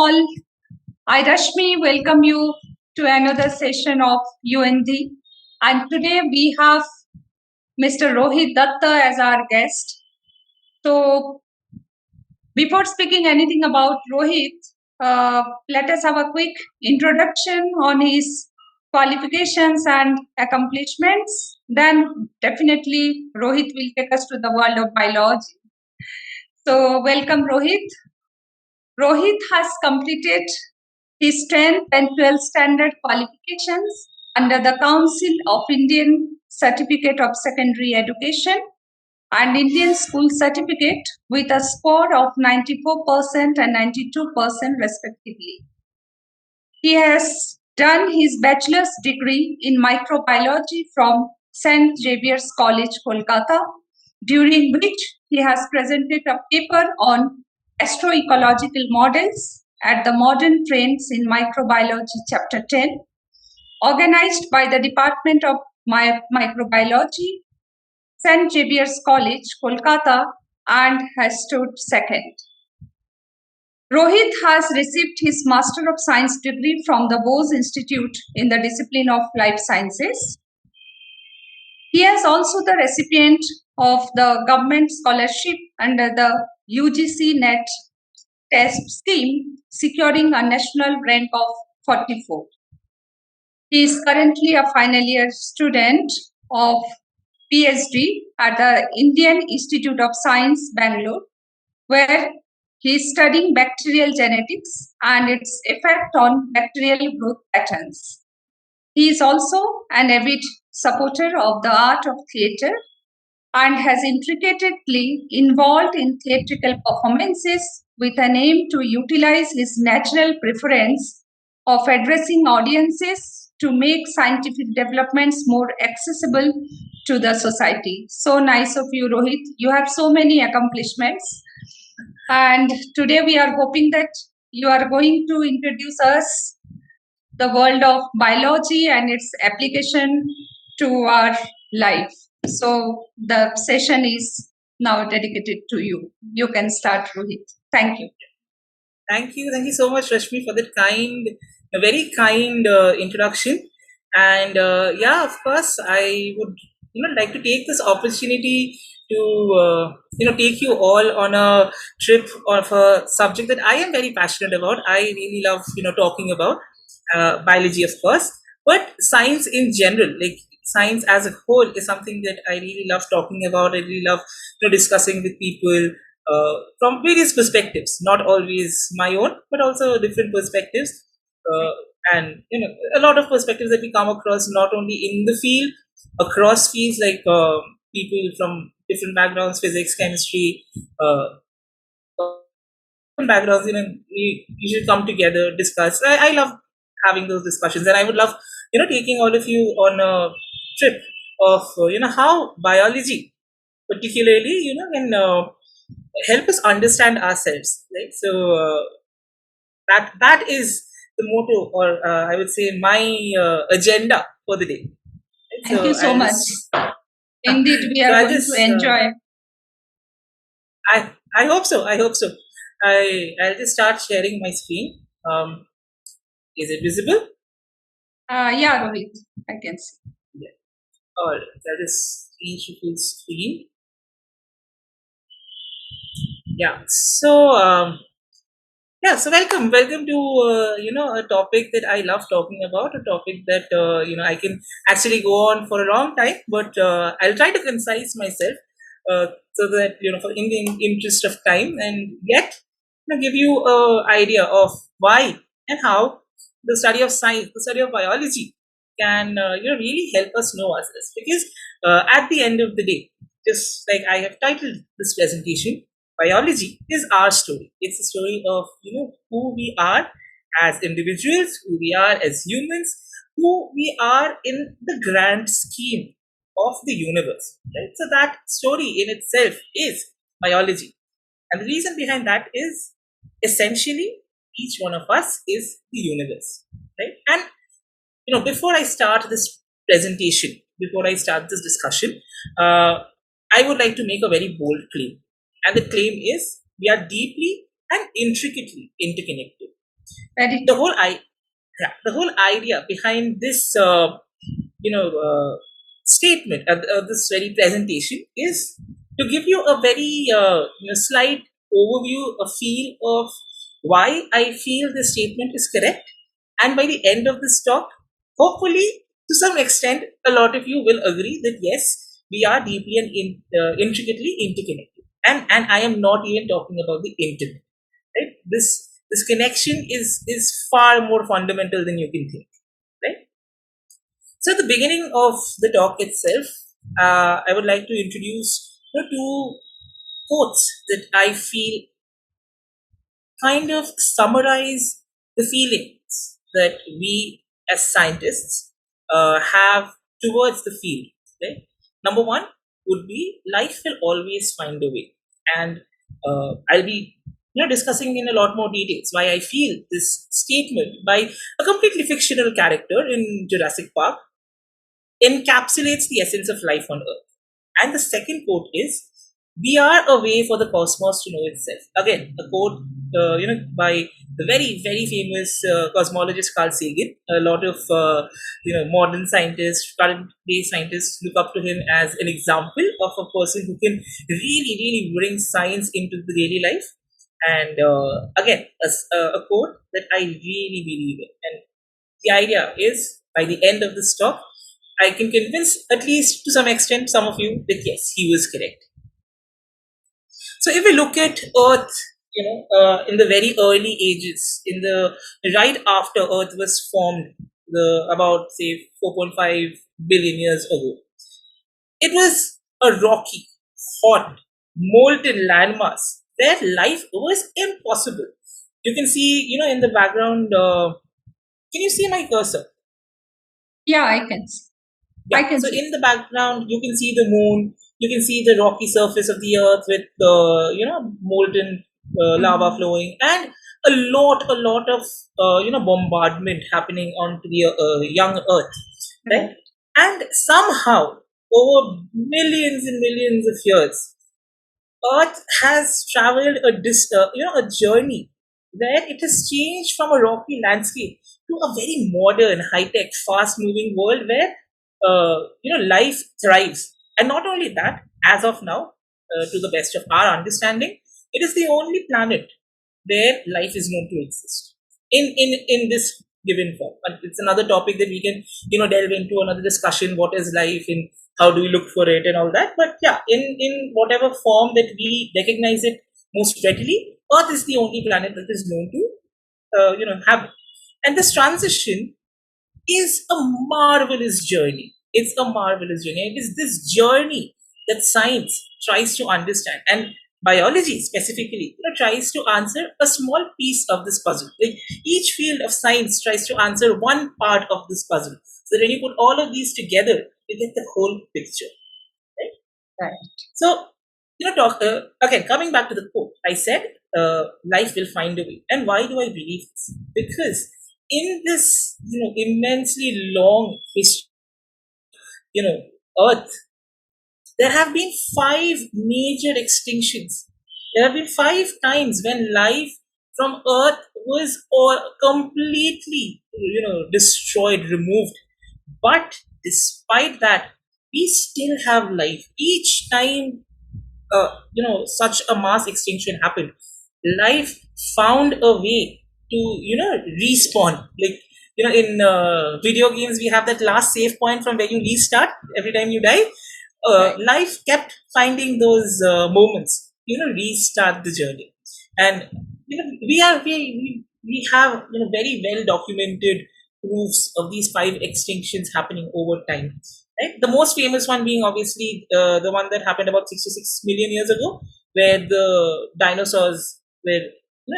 all. I, Rashmi, welcome you to another session of UinDhi. And today we have Mr. Rohit Dutta as our guest. So, before speaking anything about Rohit, let us have a quick introduction on his qualifications and accomplishments. Then, definitely, Rohit will take us to the world of biology. So, welcome, Rohit. Rohit has completed his 10th and 12th standard qualifications under the Council of Indian Certificate of Secondary Education and Indian School Certificate with a score of 94% and 92% respectively. He has done his bachelor's degree in microbiology from St. Xavier's College, Kolkata, during which he has presented a paper on astroecological models at the Modern Trends in Microbiology Chapter 10, organized by the Department of Microbiology, St. Xavier's College, Kolkata, and has stood second. Rohit has received his Master of Science degree from the Bose Institute in the discipline of Life Sciences. He is also the recipient of the government scholarship under the UGC-NET test scheme, securing a national rank of 44. He is currently a final year student of PhD at the Indian Institute of Science, Bangalore, where he is studying bacterial genetics and its effect on bacterial growth patterns. He is also an avid supporter of the art of theatre and has intricately involved in theatrical performances with an aim to utilize his natural preference of addressing audiences to make scientific developments more accessible to the society. So nice of you, Rohit. You have so many accomplishments. And today we are hoping that you are going to introduce us the world of biology and its application to our life. So the session is now dedicated to you. You can start, Rohit. Thank you. Thank you so much, Rashmi, for that a very kind introduction. And of course, I would like to take this opportunity to take you all on a trip of a subject that I am very passionate about. I really love talking about biology, of course, but science in general, like science as a whole, is something that I really love talking about. I really love discussing with people from various perspectives, not always my own, but also different perspectives, and a lot of perspectives that we come across not only in the field, across fields, like people from different backgrounds, physics, chemistry, backgrounds. We should come together, discuss. I love having those discussions, and I would love taking all of you on a trip of how biology particularly can help us understand ourselves, right? So that is the motto, or I would say my agenda for the day. Right? Thank you so much. Indeed, we are going to enjoy. I hope so. I'll just start sharing my screen. Is it visible? Yeah, Rohit, I can see. Yeah. All right, that is full screen. Yeah. So so welcome to a topic that I love talking about, a topic that I can actually go on for a long time, but I'll try to concise myself so that for in the interest of time, and yet give you an idea of why and how the study of science, the study of biology, can really help us know ourselves. Because at the end of the day, just like I have titled this presentation, biology is our story. It's a story of who we are as individuals, who we are as humans, who we are in the grand scheme of the universe. Right? So that story in itself is biology, and the reason behind that is essentially each one of us is the universe, right? And before I start this presentation, before I start this discussion, I would like to make a very bold claim. And the claim is we are deeply and intricately interconnected. Very The true. whole I yeah, the whole idea behind this you know statement, this very presentation, is to give you a very slight overview, a feel of why I feel this statement is correct. And by the end of this talk, hopefully, to some extent, a lot of you will agree that yes, we are deeply and intricately interconnected. And I am not even talking about the internet. Right? This connection is far more fundamental than you can think. Right? So at the beginning of the talk itself, I would like to introduce two quotes that I feel kind of summarize the feelings that we as scientists have towards the field. Right? Number one would be life will always find a way, and I'll be discussing in a lot more details why I feel this statement by a completely fictional character in Jurassic Park encapsulates the essence of life on Earth. And the second quote is, "We are a way for the cosmos to know itself." Again, a quote, by the very, very famous cosmologist Carl Sagan. A lot of modern scientists, current day scientists, look up to him as an example of a person who can really, really bring science into the daily life. And again, a quote that I really believe in. And the idea is, by the end of this talk, I can convince, at least to some extent, some of you that yes, he was correct. So if we look at Earth, in the very early ages, in the right after Earth was formed, the about say 4.5 billion years ago, it was a rocky, hot, molten landmass where life was impossible. You can see, in the background. Can you see my cursor? Yeah, I can see. I Yeah. can So see. in the background, you can see the moon. You can see the rocky surface of the earth with the molten lava Mhm. flowing, and a lot of bombardment happening onto the young earth, right? Right. And somehow, over millions and millions of years, Earth has traveled a journey where it has changed from a rocky landscape to a very modern, high-tech, fast-moving world where life thrives. And not only that, as of now, to the best of our understanding, it is the only planet where life is known to exist in this given form. And it's another topic that we can delve into another discussion. What is life and how do we look for it and all that? But yeah, in whatever form that we recognize it most readily, Earth is the only planet that is known to have it. And this transition is a marvelous journey. It's a marvelous journey. It is this journey that science tries to understand, and biology specifically tries to answer a small piece of this puzzle. Like each field of science tries to answer one part of this puzzle. So when you put all of these together, you get the whole picture. Right? Right. So again, coming back to the quote, I said, life will find a way. And why do I believe this? Because in this, immensely long history, you know, Earth, there have been five major extinctions. There have been five times when life from Earth was all completely, destroyed, removed. But despite that, we still have life. Each time such a mass extinction happened, life found a way to respawn. Like in video games, we have that last save point from where you restart every time you die. Right. Life kept finding those moments, restart the journey. And we have very well documented proofs of these five extinctions happening over time. Right? The most famous one being obviously the one that happened about 66 million years ago, where the dinosaurs were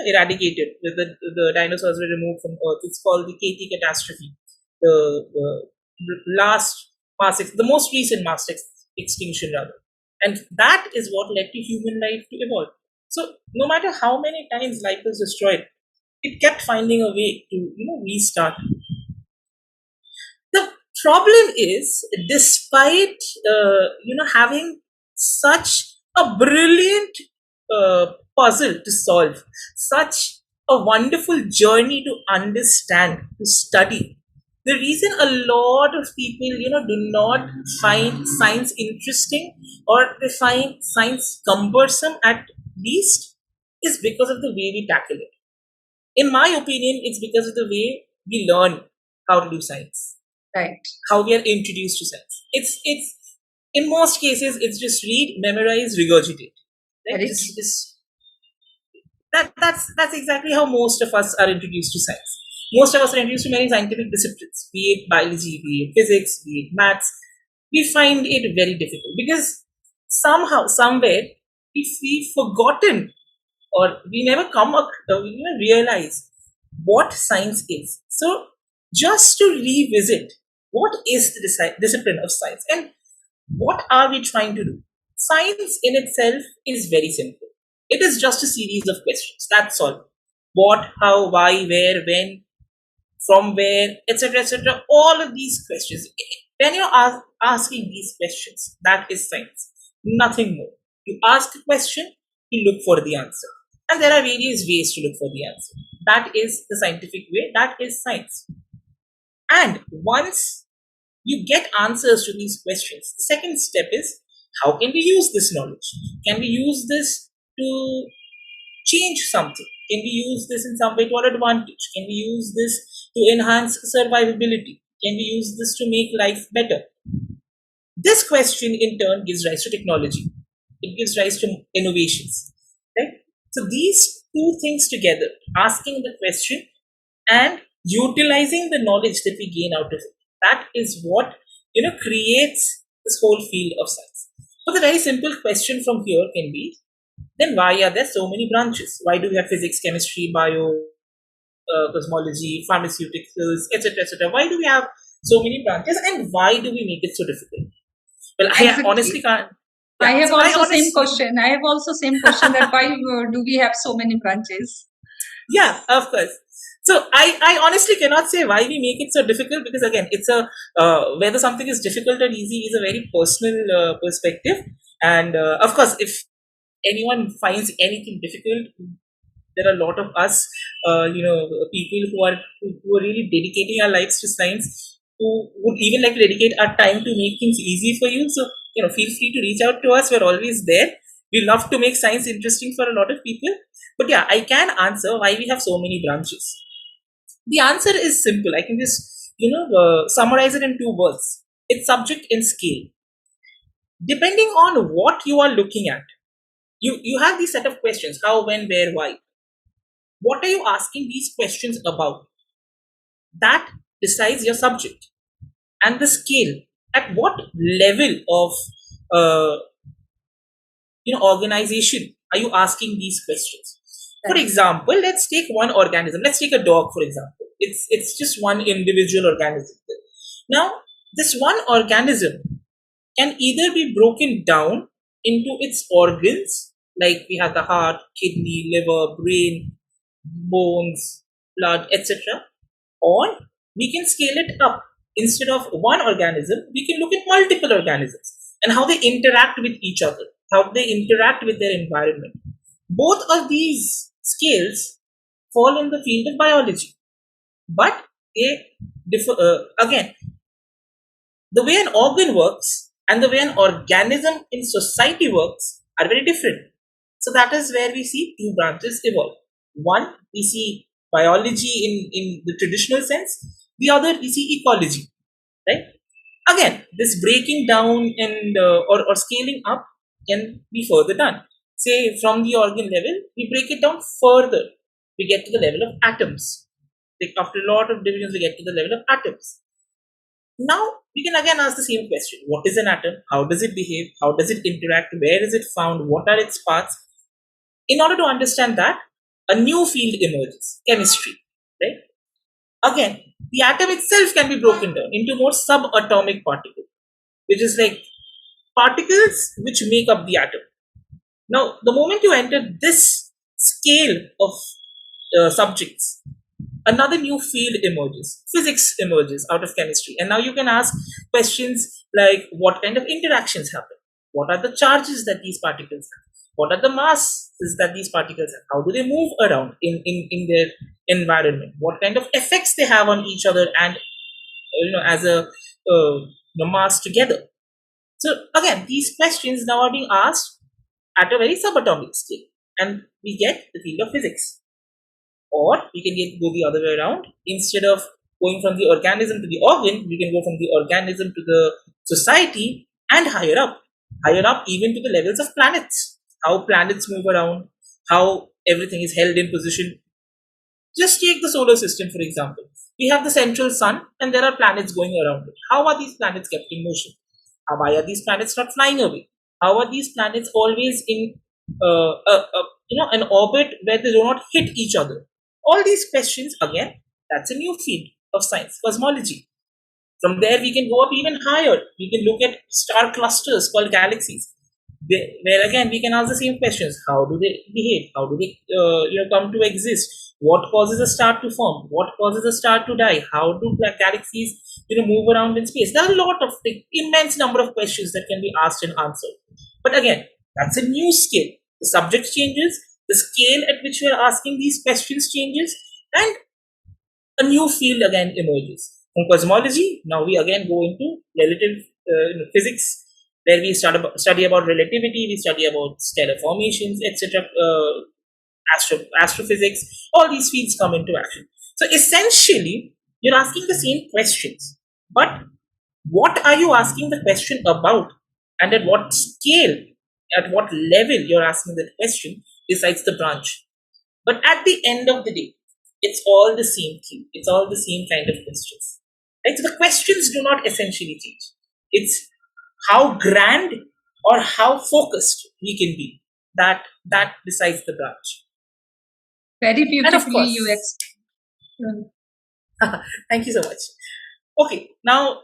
eradicated, where the dinosaurs were removed from Earth. It's called the KT catastrophe. The last the most recent extinction rather. And that is what led to human life to evolve. So no matter how many times life was destroyed, it kept finding a way to restart. The problem is, despite having such a brilliant puzzle to solve, such a wonderful journey to understand, to study. The reason a lot of people, do not find science interesting, or they find science cumbersome at least, is because of the way we tackle it. In my opinion, it's because of the way we learn how to do science, Right. how we are introduced to science. It's in most cases, it's just read, memorize, regurgitate. Right? Very true. Just that's exactly how most of us are introduced to science. Most of us are introduced to many scientific disciplines, be it biology, be it physics, be it maths. We find it very difficult because somehow, somewhere, we've forgotten, or we never we never realize what science is. So, just to revisit, what is the discipline of science, and what are we trying to do? Science in itself is very simple. It is just a series of questions. That's all. What, how, why, where, when, from where, etc., etc. All of these questions. When you're asking these questions, that is science. Nothing more. You ask a question, you look for the answer. And there are various ways to look for the answer. That is the scientific way. That is science. And once you get answers to these questions, the second step is, how can we use this knowledge? Can we use this to change something? Can we use this in some way to our advantage? Can we use this to enhance survivability? Can we use this to make life better? This question in turn gives rise to technology. It gives rise to innovations. Right? So these two things together, asking the question and utilizing the knowledge that we gain out of it, that is what creates this whole field of science. So the very simple question from here can be, then why are there so many branches? Why do we have physics, chemistry, bio, cosmology, pharmaceuticals, etc., etc.? Why do we have so many branches, and why do we make it so difficult? Well, I honestly Exactly. can't. I Yeah, have so I also same honestly, question. I have also same question that why do we have so many branches? yeah, of course. So I honestly cannot say why we make it so difficult, because again, it's a whether something is difficult or easy is a very personal perspective, and of course, if anyone finds anything difficult, there are a lot of us, people who are really dedicating our lives to science, who would even like to dedicate our time to make things easy for you. So feel free to reach out to us. We're always there. We love to make science interesting for a lot of people. But yeah, I can answer why we have so many branches. The answer is simple. I can just summarize it in two words. It's subject and scale. Depending on what you are looking at, you have these set of questions: how, when, where, why. What are you asking these questions about? That decides your subject. And the scale, at what level of uh, organization are you asking these questions? For Right. example, let's take one organism. Let's take a dog, for example. It's just one individual organism. Now, this one organism can either be broken down into its organs, like we have the heart, kidney, liver, brain, bones, blood, etc. Or we can scale it up. Instead of one organism, we can look at multiple organisms and how they interact with each other, how they interact with their environment. Both of these scales fall in the field of biology, but they differ. Again, the way an organ works and the way an organism in society works are very different. So that is where we see two branches evolve. One, we see biology in the traditional sense. The other, we see ecology. Right? Again, this breaking down and or scaling up can be further done. Say from the organ level, we break it down further. We get to the level of atoms. Like after a lot of divisions, we get to the level of atoms. Now we can again ask the same question: what is an atom? How does it behave? How does it interact? Where is it found? What are its parts? In order to understand that, a new field emerges: chemistry. Right? Again, the atom itself can be broken down into more subatomic particles, which is like particles which make up the atom. Now, the moment you enter this scale of subjects, another new field emerges. Physics emerges out of chemistry. And now you can ask questions like, what kind of interactions happen? What are the charges that these particles have? What are the masses that these particles have? How do they move around in their environment? What kind of effects they have on each other and as a mass together? So again, these questions now are being asked at a very subatomic scale, and we get the field of physics. Or we can go the other way around. Instead of going from the organism to the organ, we can go from the organism to the society and higher up even to the levels of planets. How planets move around, how everything is held in position. Just take the solar system, for example. We have the central sun, and there are planets going around it. How are these planets kept in motion? Why are these planets not flying away? How are these planets always in an orbit where they do not hit each other? All these questions, again, that's a new field of science, cosmology. From there, we can go up even higher. We can look at star clusters called galaxies, where again we can ask the same questions: How do they behave? How do they come to exist? What causes a star to form? What causes a star to die? How do galaxies move around in space? There are a lot of immense number of questions that can be asked and answered. But again, that's a new scale. The subject changes, the scale at which we are asking these questions changes, and a new field again emerges. From cosmology, now we again go into relative physics, where we study about relativity, we study about stellar formations, etc. Astrophysics, all these fields come into action. So essentially, you're asking the same questions, but what are you asking the question about, and at what scale, at what level you're asking that question decides the branch. But at the end of the day, it's all the same thing. It's all the same kind of questions. Right? So the questions do not essentially change. It's how grand or how focused we can be. That decides the branch. Very And of beautifully you course, explained. thank you so much. Okay, now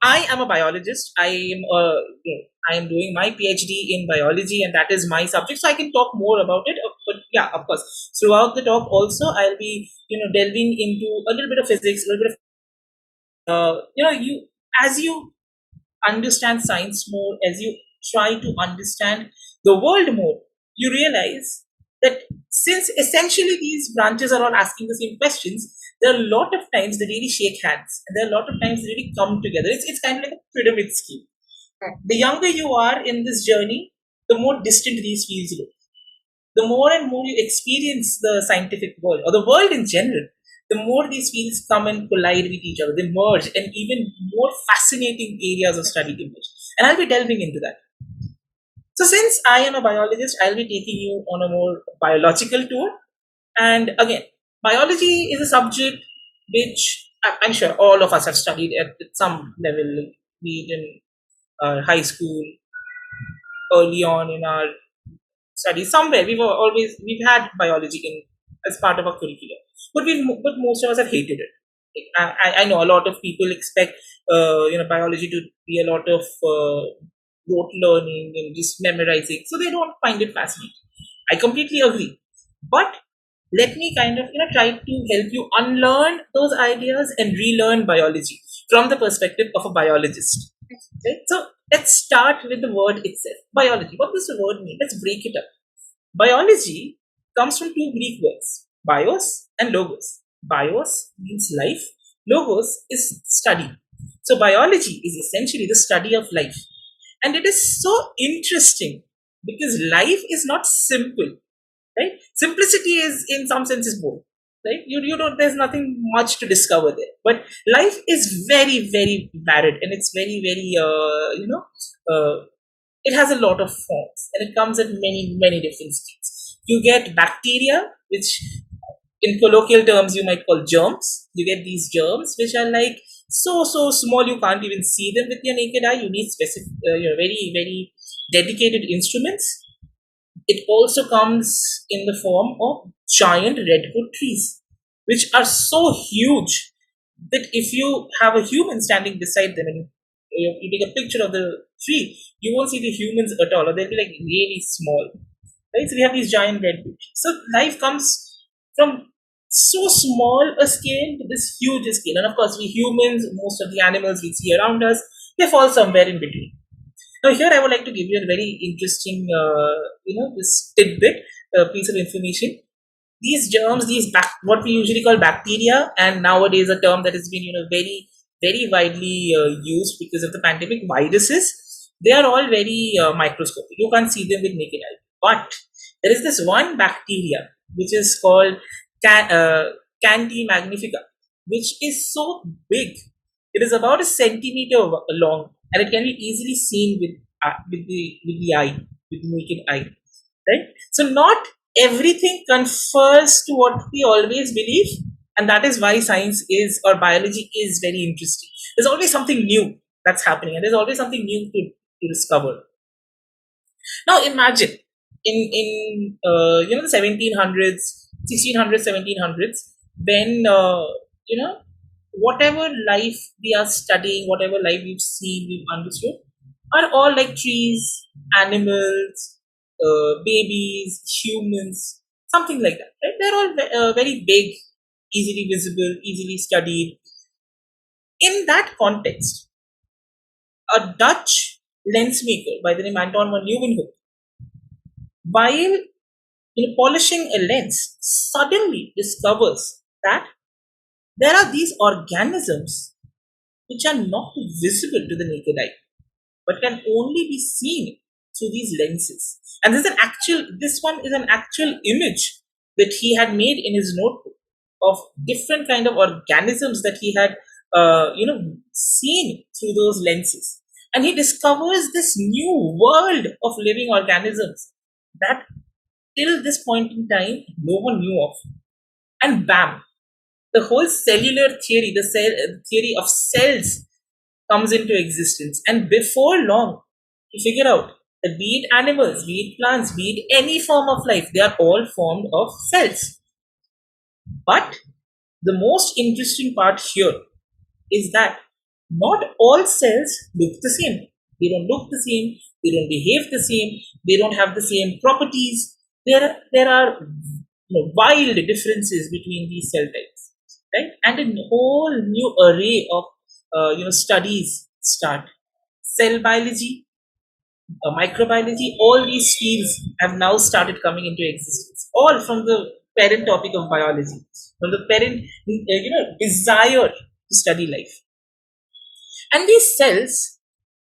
I am a biologist. I am doing my PhD in biology, and that is my subject. So I can talk more about it. But yeah, of course, throughout the talk, also I'll be delving into a little bit of physics, a little bit of you as you understand science more, as you try to understand the world more, you realize that since essentially these branches are all asking the same questions, there are a lot of times they really shake hands, and there are a lot of times they really come together. It's kind of like a pyramid scheme. The younger you are in this journey, the more distant these fields look. The more and more you experience the scientific world or the world in general, the more these fields come and collide with each other. They merge, and even more fascinating areas of study emerge. And I'll be delving into that. So, since I am a biologist, I'll be taking you on a more biological tour. And again, biology is a subject which I'm sure all of us have studied at some level, be it in high school, early on in our studies, somewhere we've had biology in as part of our curriculum, but most of us have hated it. I know a lot of people expect biology to be a lot of rote learning and just memorizing, so they don't find it fascinating. I completely agree, but let me kind of try to help you unlearn those ideas and relearn biology from the perspective of a biologist. Okay? So let's start with the word itself. Biology. What does the word mean? Let's break it up. Biology comes from two Greek words, bios and logos. Bios means life, logos is study. So biology is essentially the study of life. And it is so interesting because life is not simple, right? Simplicity is in some senses boring, right? You don't, there's nothing much to discover there. But life is very, very varied, and it's very, very, it has a lot of forms, and it comes in many, many different states. You get bacteria, which in colloquial terms you might call germs. You get these germs, which are like so small you can't even see them with your naked eye. You need specific, very, very dedicated instruments. It also comes in the form of giant redwood trees, which are so huge that if you have a human standing beside them and you take a picture of the tree, you won't see the humans at all, or they'll be like really small. Right? So we have these giant redwood trees. So life comes from so small a scale to this huge scale. And of course, we humans, most of the animals we see around us, they fall somewhere in between. Now, here I would like to give you a very interesting, this tidbit, piece of information. These germs, what we usually call bacteria, and nowadays a term that has been, very, very widely used because of the pandemic, viruses. They are all very microscopic. You can't see them with naked eye. But there is this one bacteria which is called Can- uh, Candy magnifica, which is so big. It is about a centimeter long, and it can be easily seen with the eye, with the naked eye. Right. So not everything confers to what we always believe, and that is why science is or biology is very interesting. There's always something new that's happening, and there's always something new to discover. Now imagine in the 1700s, 1600s, 1700s, when whatever life we are studying, whatever life we've seen, we've understood, are all like trees, animals, babies, humans, something like that. Right? They're all very big, easily visible, easily studied. In that context, a Dutch lens maker by the name Anton van Leeuwenhoek, while polishing a lens, suddenly discovers that there are these organisms which are not visible to the naked eye, but can only be seen through these lenses. And this one is an actual image that he had made in his notebook of different kind of organisms that he had, seen through those lenses. And he discovers this new world of living organisms that till this point in time no one knew of. And bam, the whole cellular theory, theory of cells comes into existence. And before long, you figure out that be it animals, be it plants, be it any form of life, they are all formed of cells. But the most interesting part here is that not all cells look the same. They don't look the same, they don't behave the same, they don't have the same properties. There are wild differences between these cell types, right? And a whole new array of studies start. Cell biology, microbiology, all these fields have now started coming into existence, all from the parent topic of biology, from the parent desire to study life. And these cells,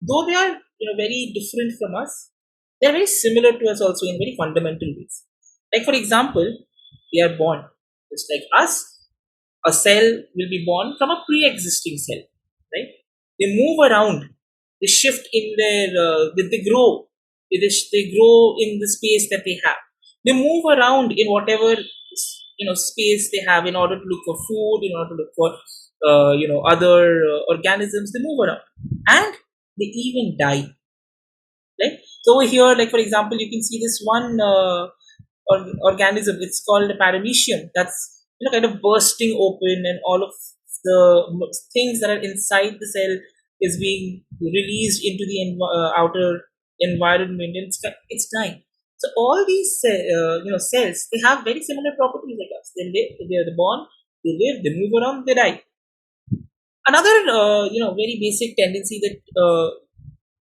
though they are very different from us, they are very similar to us also in very fundamental ways. Like for example, they are born just like us. A cell will be born from a pre-existing cell, right? They move around, they shift in their, they grow, they grow in the space that they have. They move around in whatever space they have in order to look for food, in order to look for other organisms. They move around, and they even die. Right. So over here, like for example, you can see this one organism. It's called a paramecium. That's kind of bursting open, and all of the things that are inside the cell is being released into the outer environment, and it's dying. So all these cells, they have very similar properties like us. They live, they're born, they live, they move around, they die. Another very basic tendency that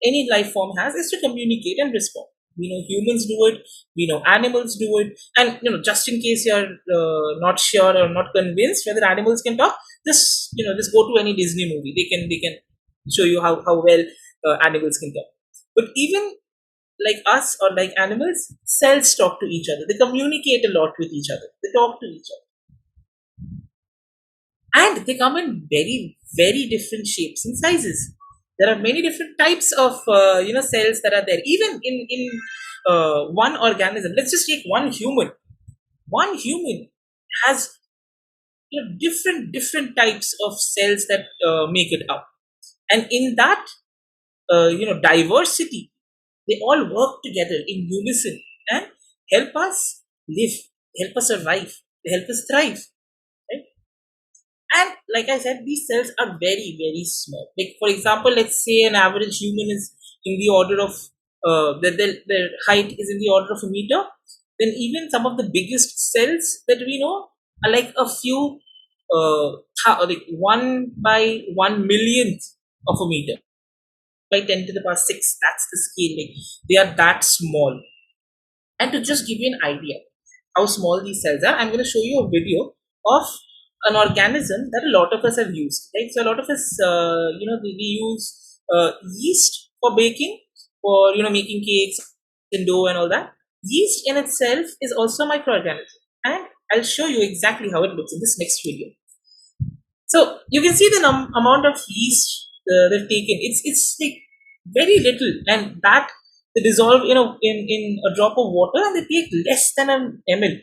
any life form has is to communicate and respond. We know humans do it, we know animals do it, and just in case you're not sure or not convinced whether animals can talk, just go to any Disney movie. They can show you how well animals can talk. But even like us or like animals, cells talk to each other. They communicate a lot with each other. They talk to each other, and they come in very very different shapes and sizes. There are many different types of cells that are there. Even in one organism, let's just take one human. One human has different types of cells that make it up, and in that diversity, they all work together in unison and help us live, help us survive, they help us thrive, right? And like I said, these cells are very very small. Like for example, let's say an average human is in the order of their height is in the order of a meter. Then even some of the biggest cells that we know are like a few like 1 by 1 millionth of a meter. by 10 to the power 6. That's the scale. Like, they are that small. And to just give you an idea how small these cells are, I'm going to show you a video of an organism that a lot of us have used. Right? So a lot of us, we use yeast for baking, for making cakes and dough and all that. Yeast in itself is also a microorganism, and I'll show you exactly how it looks in this next video. So you can see the amount of yeast they've taken. It's like very little, and that they dissolve in a drop of water, and they take less than an ml.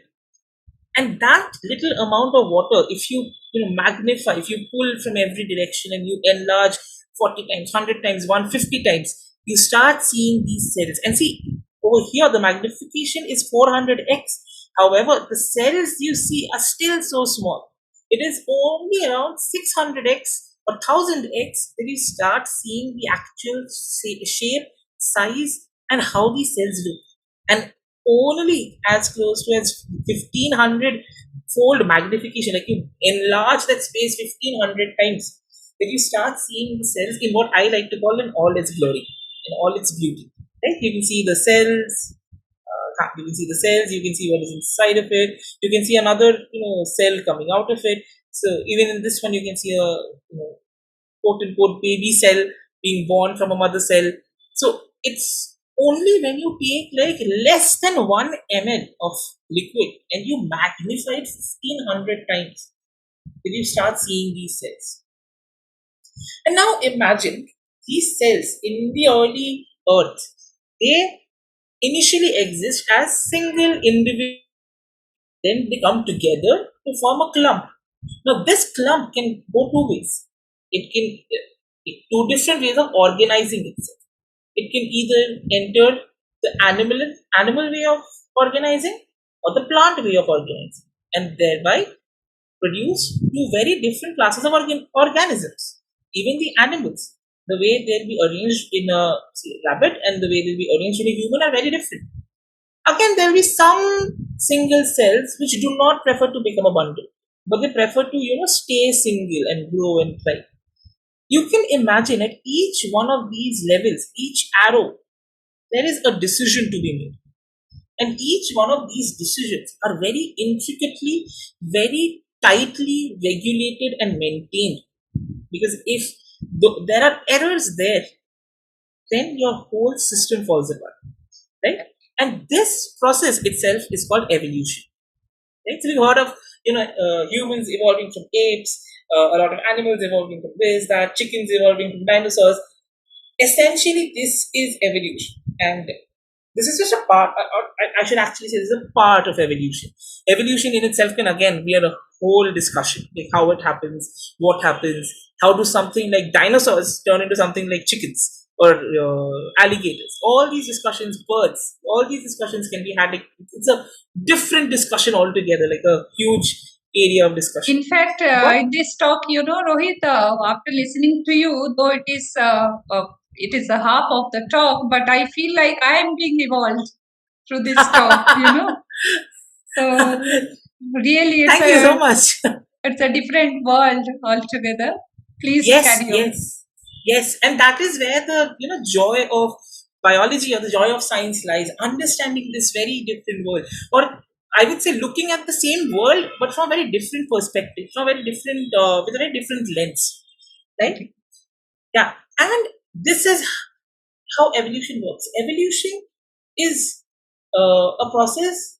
And that little amount of water, if you magnify, if you pull from every direction and you enlarge 40 times, 100 times, 150 times, you start seeing these cells. And see, over here, the magnification is 400x. However, the cells you see are still so small. It is only around 600x or 1000x that you start seeing the actual shape, size, and how these cells look. And only as close to as 1500 fold magnification, like you enlarge that space 1500 times, that you start seeing the cells in what I like to call in all its glory, in all its beauty. Right? You can see the cells. You can see the cells. You can see what is inside of it. You can see another cell coming out of it. So even in this one, you can see a quote unquote baby cell being born from a mother cell. So it's only when you take like less than 1 ml of liquid and you magnify it 1500 times, then you start seeing these cells. And now imagine these cells in the early earth, they initially exist as single individuals, then they come together to form a clump. Now this clump can go two ways. It can two different ways of organizing itself. It can either enter the animal way of organizing or the plant way of organizing, and thereby produce two very different classes of organisms. Even the animals, the way they'll be arranged in a rabbit and the way they'll be arranged in a human are very different. Again, there will be some single cells which do not prefer to become a bundle, but they prefer to stay single and grow and thrive. You can imagine at each one of these levels, each arrow, there is a decision to be made. And each one of these decisions are very intricately, very tightly regulated and maintained. Because if there are errors there, then your whole system falls apart. Right? And this process itself is called evolution. Right? So we've heard of humans evolving from apes, a lot of animals evolving from this, that, chickens evolving from dinosaurs. Essentially, this is evolution, and this is just a part. I should actually say this is a part of evolution. Evolution in itself can again be a whole discussion, like how it happens, what happens, how do something like dinosaurs turn into something like chickens or alligators. All these discussions, birds, all these discussions can be had. It's a different discussion altogether, like a huge area of discussion. In fact, in this talk, Rohit, after listening to you, though it is a half of the talk, but I feel like I am being evolved through this talk. So really, Thank you so much. It's a different world altogether. Please carry on. Yes, and that is where the joy of biology or the joy of science lies. Understanding this very different world, or I would say looking at the same world but from a very different perspective, from a very different with a very different lens, right? Yeah, and this is how evolution works. Evolution is a process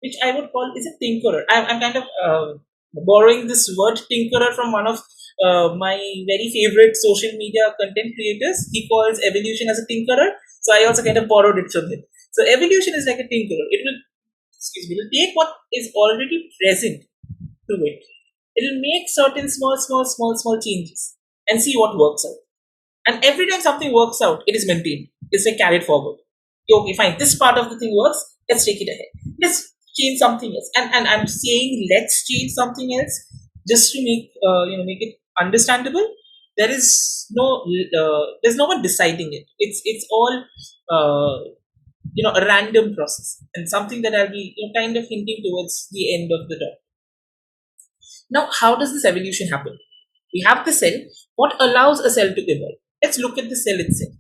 which I would call is a tinkerer. I'm kind of borrowing this word tinkerer from one of my very favorite social media content creators. He calls evolution as a tinkerer, so I also kind of borrowed it from him. So evolution is like a tinkerer. It will take what is already present to it. It will make certain small changes and see what works out. And every time something works out, it is maintained. It's like carried forward. Okay, fine. This part of the thing works. Let's take it ahead. Let's change something else. And I'm saying let's change something else just to make it understandable. There's no one deciding it. It's all a random process, and something that I'll be kind of hinting towards the end of the talk. Now, how does this evolution happen? We have the cell. What allows a cell to evolve? Let's look at the cell itself.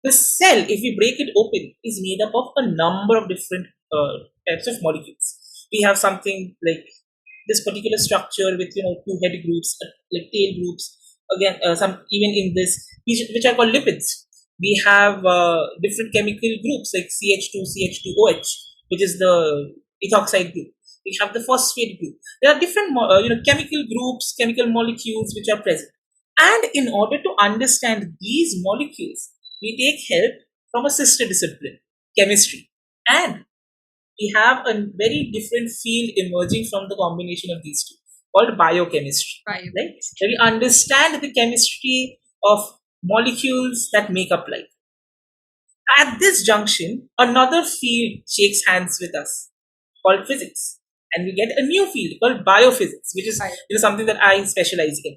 The cell, if we break it open, is made up of a number of different types of molecules. We have something like this particular structure with two head groups, like tail groups. Again, some even in this, which are called lipids. We have different chemical groups like CH2, CH2OH, which is the ethoxide group. We have the phosphate group. There are different, chemical groups, chemical molecules which are present. And in order to understand these molecules, we take help from a sister discipline, chemistry. And we have a very different field emerging from the combination of these two called biochemistry. Right. Right? Where we understand the chemistry of molecules that make up life. At this junction, another field shakes hands with us called physics. And we get a new field called biophysics, which is Right. something that I specialize in,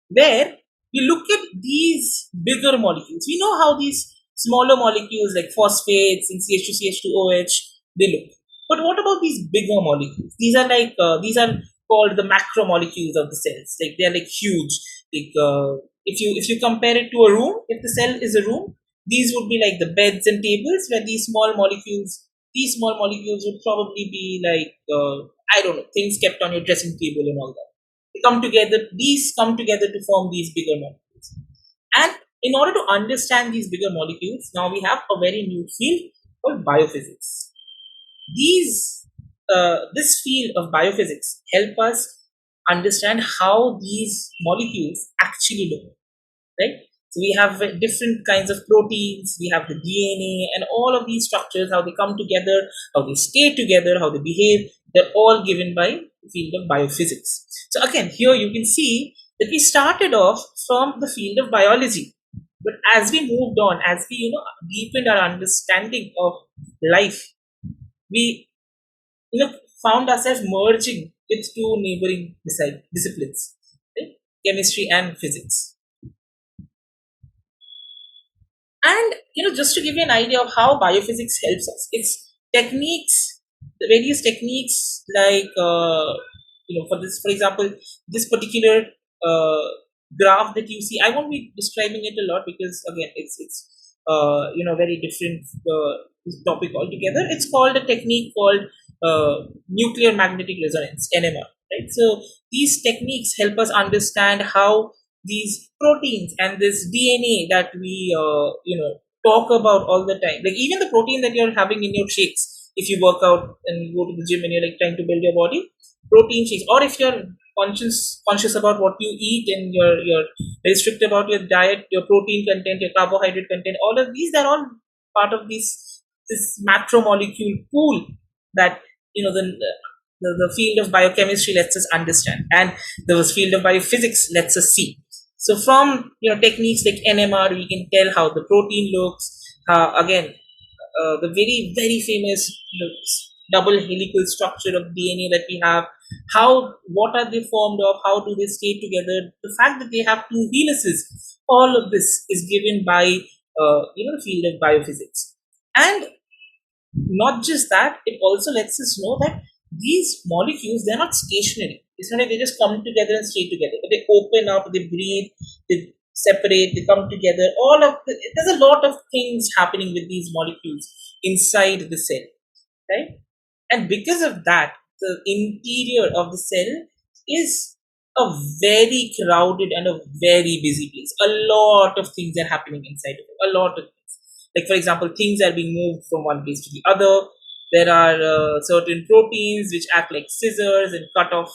where we look at these bigger molecules. We know how these smaller molecules like phosphates and CH2, CH2OH, they look. But what about these bigger molecules? These are called the macromolecules of the cells. Like they're like huge. Like if you compare it to a room, if the cell is a room, these would be like the beds and tables, where these small molecules would probably be like I don't know, things kept on your dressing table and all that. These come together to form these bigger molecules. And in order to understand these bigger molecules, now we have a very new field called biophysics. This field of biophysics help us understand how these molecules actually look, right? So we have different kinds of proteins, we have the DNA, and all of these structures, how they come together, how they stay together, how they behave, they're all given by the field of biophysics. So again, here you can see that we started off from the field of biology, but as we moved on, as we deepened our understanding of life, we found ourselves merging with two neighboring disciplines, right? Chemistry and physics. And just to give you an idea of how biophysics helps us, it's techniques, the various techniques like for example, this particular graph that you see, I won't be describing it a lot because again, it's very different topic altogether. It's called a technique called nuclear magnetic resonance, NMR. Right. So these techniques help us understand how these proteins and this DNA that we talk about all the time, like even the protein that you're having in your shakes, if you work out and go to the gym and you're like trying to build your body, protein shakes, or if you're conscious about what you eat and you're very strict about your diet, your protein content, your carbohydrate content, all of these are all part of this macromolecule pool that the field of biochemistry lets us understand, and the field of biophysics lets us see. So from techniques like NMR, we can tell how the protein looks. Again, the very very famous double helical structure of DNA that we have. What are they formed of? How do they stay together? The fact that they have two helices. All of this is given by the field of biophysics, and not just that, it also lets us know that these molecules, they're not stationary. It's not like they just come together and stay together, but they open up, they breathe, they separate, they come together. There's a lot of things happening with these molecules inside the cell, right? And because of that, the interior of the cell is a very crowded and a very busy place. A lot of things are happening inside of it. A lot of things. Like for example, things are being moved from one place to the other. There are certain proteins which act like scissors and cut off,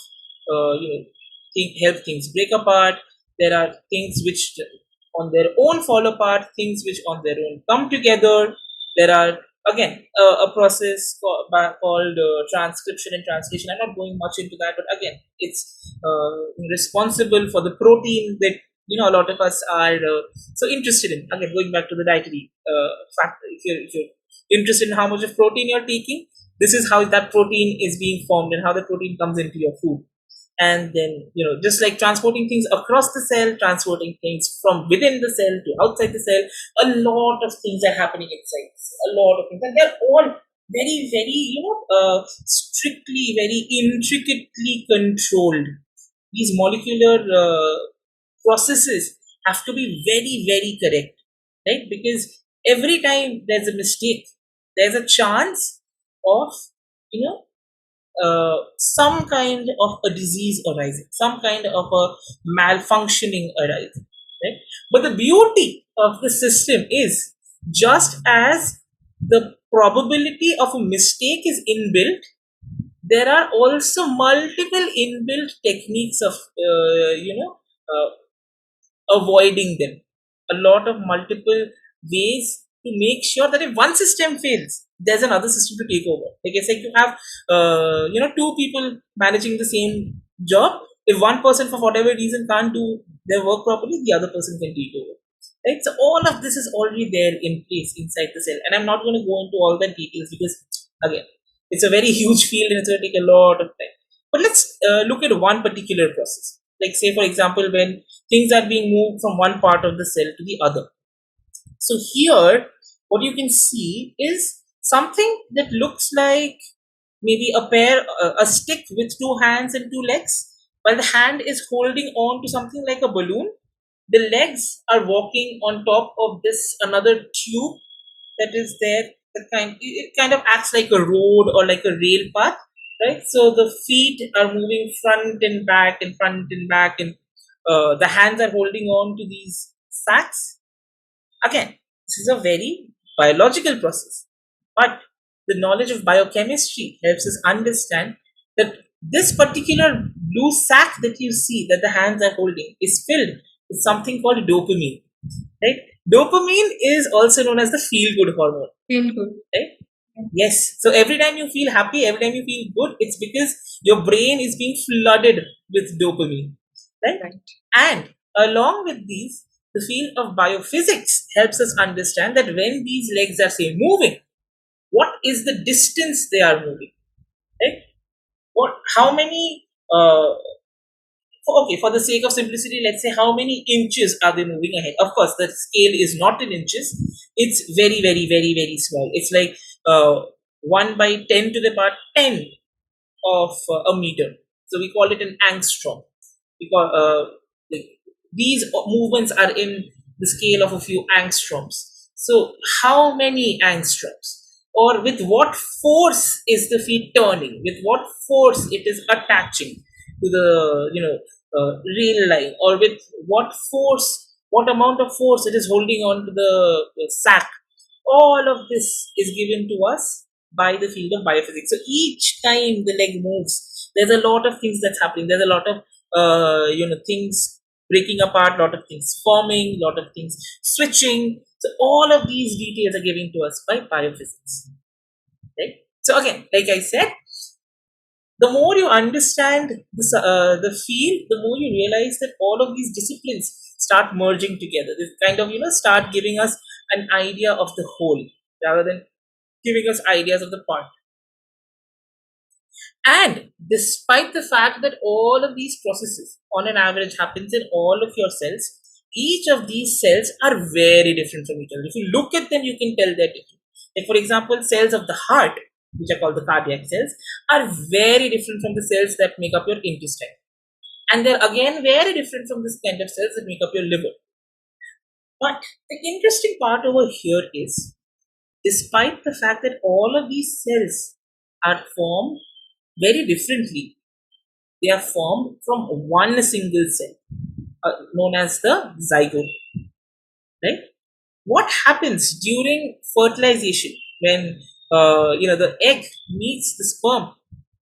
help things break apart. There are things which on their own fall apart, things which on their own come together. There are again a process called transcription and translation. I'm not going much into that, but again, it's responsible for the protein that a lot of us are so interested in. Again, going back to the dietary factor, if you're interested in how much of protein you're taking, this is how that protein is being formed and how the protein comes into your food. And then just like transporting things across the cell, transporting things from within the cell to outside the cell, a lot of things are happening inside the cell, a lot of things, and they're all very very strictly, very intricately controlled. These molecular processes have to be very very correct, right? Because Every time there's a mistake, there's a chance of, you know, some kind of a disease arising, some kind of a malfunctioning arising, right? But the beauty of the system is, just as the probability of a mistake is inbuilt, there are also multiple inbuilt techniques of, uh, avoiding them. A lot of multiple ways to make sure that if one system fails, there's another system to take over. Like it's like you have, two people managing the same job. If one person for whatever reason can't do their work properly, the other person can take over. Right? So all of this is already there in place inside the cell, and I'm not going to go into all the details because again, it's a very huge field and it's going to take a lot of time. But let's look at one particular process. Like say for example, when things are being moved from one part of the cell to the other. So here, what you can see is something that looks like maybe a stick with two hands and two legs, while the hand is holding on to something like a balloon. The legs are walking on top of this another tube that is there. It kind of acts like a road or like a rail path, right? So the feet are moving front and back and front and back, and the hands are holding on to these sacks. Again, this is a very biological process, but the knowledge of biochemistry helps us understand that this particular blue sac that you see that the hands are holding is filled with something called dopamine. Right? Dopamine is also known as the feel good hormone. Feel good. Right? Yes. So every time you feel happy, every time you feel good, it's because your brain is being flooded with dopamine. Right? Right. And along with these, the field of biophysics helps us understand that when these legs are, say, moving, what is the distance they are moving? Right? How many, okay, for the sake of simplicity, let's say how many inches are they moving ahead? Of course, the scale is not in inches. It's very, very, very, very small. It's like 1 by 10 to the power 10 of a meter. So we call it an angstrom. Because these movements are in the scale of a few angstroms. So how many angstroms? Or with what force is the feet turning? With what force it is attaching to the rail line? Or with what force? What amount of force it is holding on to the sack? All of this is given to us by the field of biophysics. So each time the leg moves, there's a lot of things that's happening. There's a lot of things breaking apart, lot of things forming, lot of things switching. So all of these details are given to us by biophysics. Right? So again, like I said, the more you understand the field, the more you realize that all of these disciplines start merging together. They kind of start giving us an idea of the whole rather than giving us ideas of the part. And despite the fact that all of these processes on an average happens in all of your cells, each of these cells are very different from each other. If you look at them, you can tell they're different. Like for example, cells of the heart, which are called the cardiac cells, are very different from the cells that make up your intestine. And they're again very different from this kind of cells that make up your liver. But the interesting part over here is, despite the fact that all of these cells are formed very differently, they are formed from one single cell, known as the zygote. Right? What happens during fertilization when the egg meets the sperm?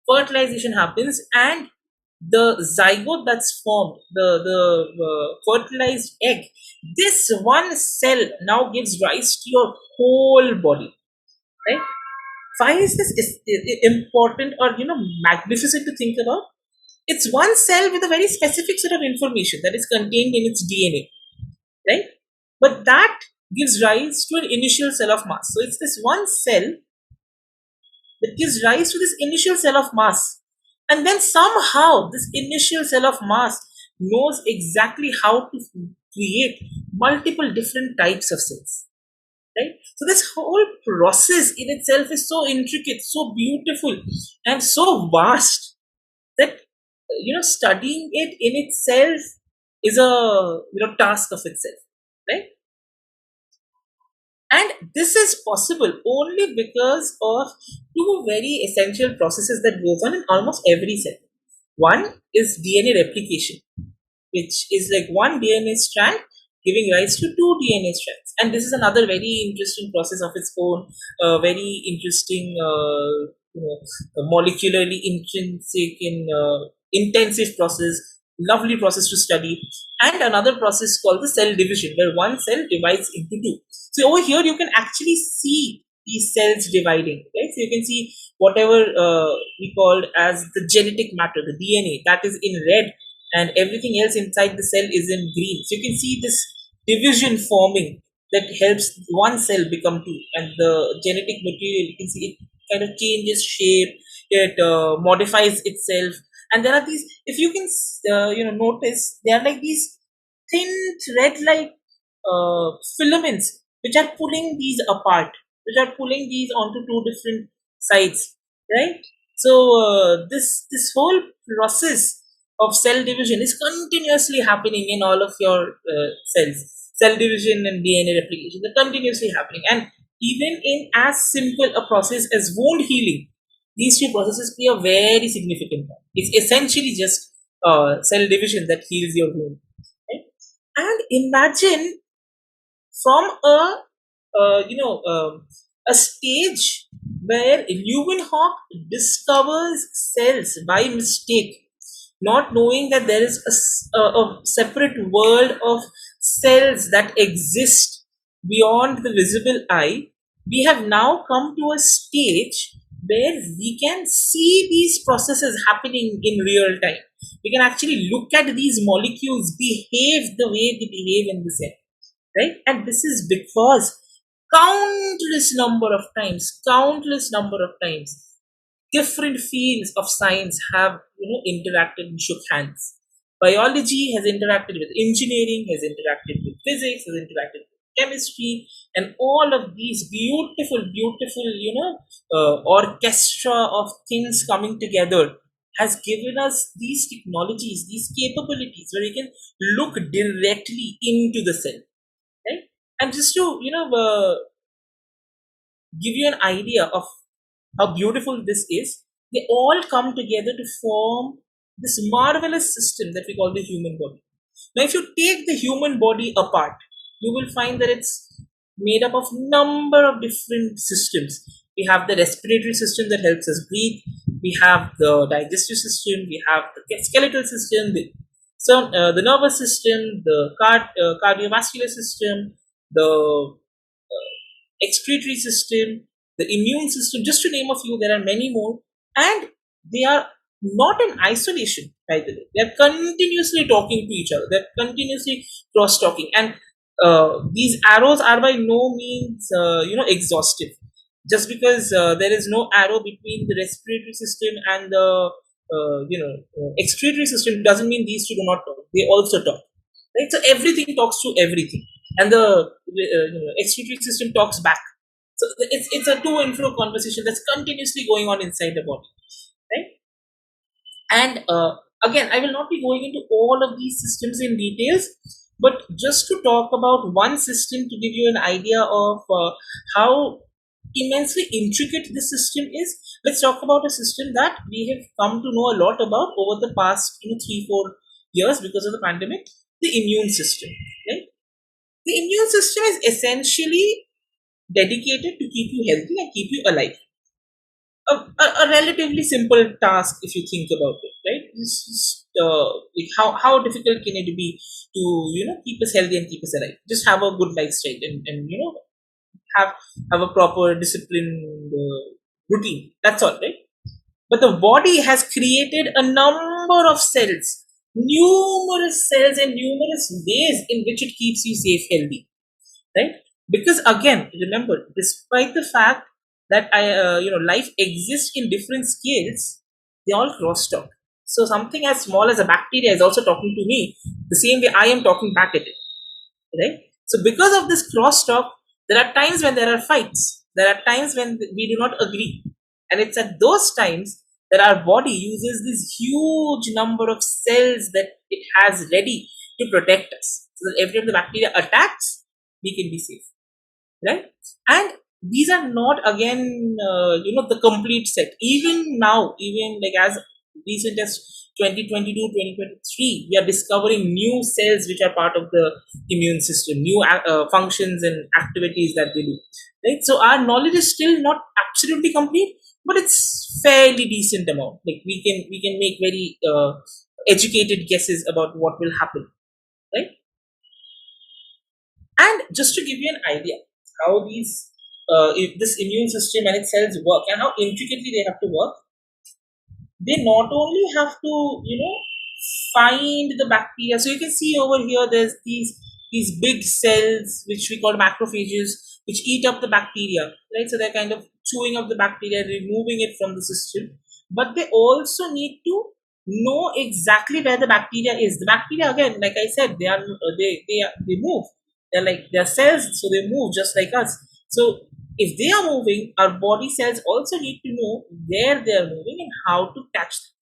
Fertilization happens, and the zygote that's formed, the fertilized egg, this one cell now gives rise to your whole body. Right? Why is this important or magnificent to think about? It's one cell with a very specific set of information that is contained in its DNA, right? But that gives rise to an initial cell of mass. So it's this one cell that gives rise to this initial cell of mass. And then somehow this initial cell of mass knows exactly how to create multiple different types of cells. Right? So this whole process in itself is so intricate, so beautiful, and so vast that studying it in itself is a task of itself. Right? And this is possible only because of two very essential processes that goes on in almost every cell. One is DNA replication, which is like one DNA strand giving rise to two DNA strands. And this is another very interesting process of its own, very interesting, molecularly intrinsic in intensive process, lovely process to study. And another process called the cell division, where one cell divides into two. So over here, you can actually see these cells dividing, right? So you can see whatever we called as the genetic matter, the DNA, that is in red, and everything else inside the cell is in green. So you can see this division forming that helps one cell become two, and the genetic material, you can see it kind of changes shape, it modifies itself, and there are these. If you can, notice, they are like these thin thread-like filaments which are pulling these apart, which are pulling these onto two different sides, right? So this whole process of cell division is continuously happening in all of your cells. Cell division and DNA replication are continuously happening, and even in as simple a process as wound healing, these two processes play a very significant part. It's essentially just cell division that heals your wound. Right? And imagine from a stage where Leeuwenhoek discovers cells by mistake, not knowing that there is a separate world of cells that exist beyond the visible eye. We have now come to a stage where we can see these processes happening in real time. We can actually look at these molecules behave the way they behave in the cell, right? And this is because countless number of times, different fields of science have interacted and shook hands. Biology has interacted with engineering, has interacted with physics, has interacted with chemistry, and all of these beautiful orchestra of things coming together has given us these technologies, these capabilities, where we can look directly into the cell, right? And just to give you an idea of how beautiful this is, they all come together to form this marvelous system that we call the human body. Now, if you take the human body apart, you will find that it's made up of number of different systems. We have the respiratory system that helps us breathe. We have the digestive system. We have the skeletal system. The nervous system, the cardiovascular system, the excretory system, the immune system, just to name a few. There are many more, and they are not in isolation. By the way, they are continuously talking to each other. They're continuously cross talking, and these arrows are by no means exhaustive. Just because there is no arrow between the respiratory system and the excretory system doesn't mean these two do not talk. They also talk, right? So everything talks to everything, and the excretory system talks back. So it's a to and fro conversation that's continuously going on inside the body, right? And again, I will not be going into all of these systems in details, but just to talk about one system to give you an idea of how immensely intricate this system is. Let's talk about a system that we have come to know a lot about over the past 3-4 years because of the pandemic: the immune system. Right? The immune system is essentially dedicated to keep you healthy and keep you alive. A relatively simple task if you think about it, right? Like how difficult can it be to keep us healthy and keep us alive? Just have a good lifestyle, and have have a proper disciplined routine. That's all, right? But the body has created a number of cells, numerous cells, and numerous ways in which it keeps you safe, healthy, right? Because again, remember, despite the fact that life exists in different scales, they all crosstalk. So something as small as a bacteria is also talking to me the same way I am talking back at it, right? So because of this crosstalk, there are times when there are fights. There are times when we do not agree, and it's at those times that our body uses this huge number of cells that it has ready to protect us. So that every time the bacteria attacks, we can be safe. right? And these are not again the complete set. Even now, even like as recent as 2022, 2023, we are discovering new cells which are part of the immune system, new functions and activities that they do, right? So our knowledge is still not absolutely complete, but it's fairly decent amount. Like we can make very educated guesses about what will happen, right? And just to give you an idea how these if this immune system and its cells work and how intricately they have to work, they not only have to find the bacteria. So you can see over here there's these big cells which we call macrophages, which eat up the bacteria, right? So they're kind of chewing up the bacteria, removing it from the system. But they also need to know exactly where the bacteria is. The bacteria, again, like I said, they move. They're cells, so they move just like us. So if they are moving, our body cells also need to know where they are moving and how to catch them.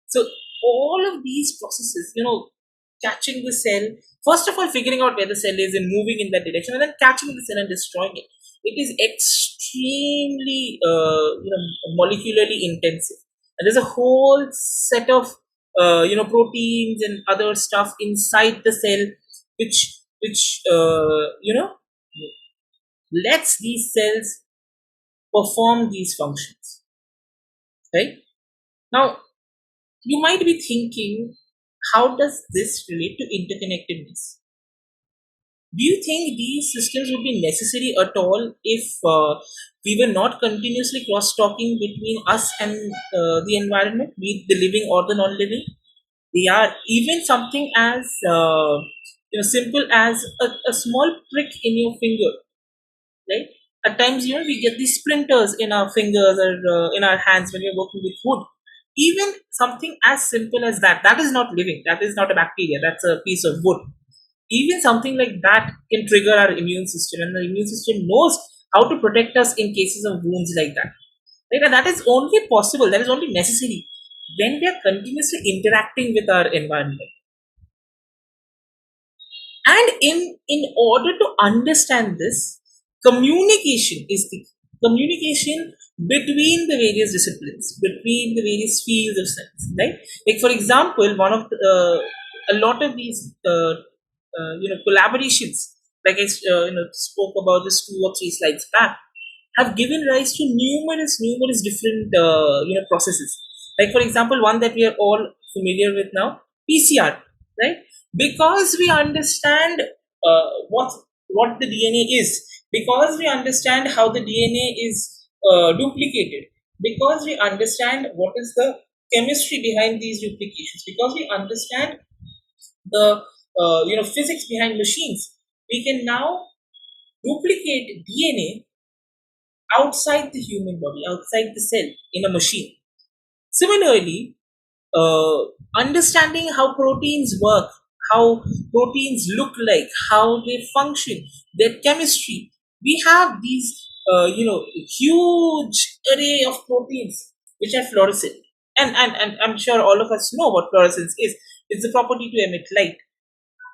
So all of these processes, catching the cell, first of all, figuring out where the cell is and moving in that direction, and then catching the cell and destroying it. It is extremely, molecularly intensive. And there's a whole set of, proteins and other stuff inside the cell, which lets these cells perform these functions, right? Now, you might be thinking, how does this relate to interconnectedness? Do you think these systems would be necessary at all if we were not continuously cross-talking between us and the environment, be it the living or the non-living? They are even something as simple as a small prick in your finger, right? At times, we get these splinters in our fingers or in our hands when we're working with wood. Even something as simple as that is not living. That is not a bacteria. That's a piece of wood. Even something like that can trigger our immune system, and the immune system knows how to protect us in cases of wounds like that. Right? And that is only possible. That is only necessary when we are continuously interacting with our environment. And in order to understand this, communication is the communication between the various disciplines, between the various fields of science, right? Like for example, one of a lot of these collaborations, like I spoke about this 2 or 3 slides back, have given rise to numerous different processes. Like for example, one that we are all familiar with now, PCR, right? Because we understand what the DNA is, because we understand how the DNA is duplicated, because we understand what is the chemistry behind these duplications, because we understand the physics behind machines, we can now duplicate DNA outside the human body, outside the cell, in a machine. Similarly, understanding how proteins work, how proteins look like, how they function, their chemistry. We have these, huge array of proteins which are fluorescent. And I'm sure all of us know what fluorescence is. It's the property to emit light.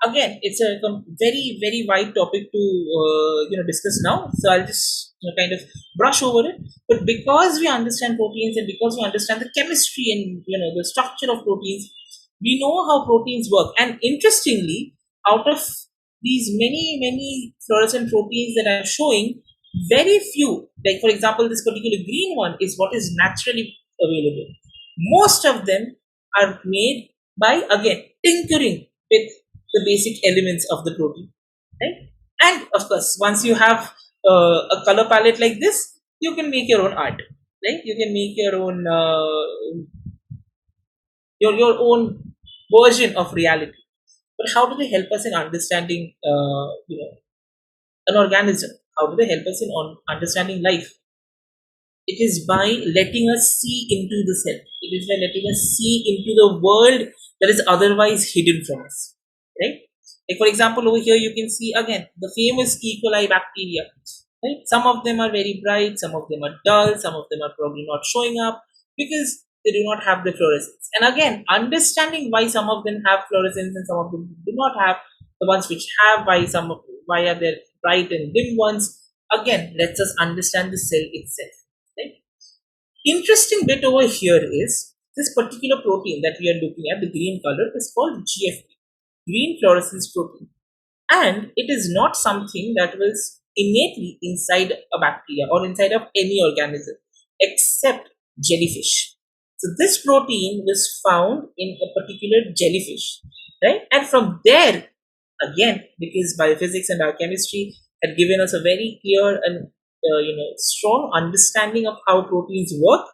Again, it's a very wide topic to discuss now, so I'll just kind of brush over it. But because we understand proteins and because we understand the chemistry and the structure of proteins, we know how proteins work. And interestingly, out of these many fluorescent proteins that I'm showing, very few, like for example this particular green one, is what is naturally available. Most of them are made by, again, tinkering with the basic elements of the protein, right? And of course, once you have a color palette like this, you can make your own art, right? You can make your own your own version of reality. But how do they help us in understanding an organism? How do they help us in understanding life? It is by letting us see into the cell. It is by letting us see into the world that is otherwise hidden from us, right? Like for example, over here you can see again the famous E. coli bacteria, right? Some of them are very bright, some of them are dull, some of them are probably not showing up because they do not have the fluorescence. And again, understanding why some of them have fluorescence and some of them do not have, the ones which have, why are there bright and dim ones, again lets us understand the cell itself. Right? Interesting bit over here is this particular protein that we are looking at, the green color, is called GFP, green fluorescence protein. And it is not something that was innately inside a bacteria or inside of any organism except jellyfish. So this protein was found in a particular jellyfish, right? And from there, again, because biophysics and biochemistry had given us a very clear and strong understanding of how proteins work,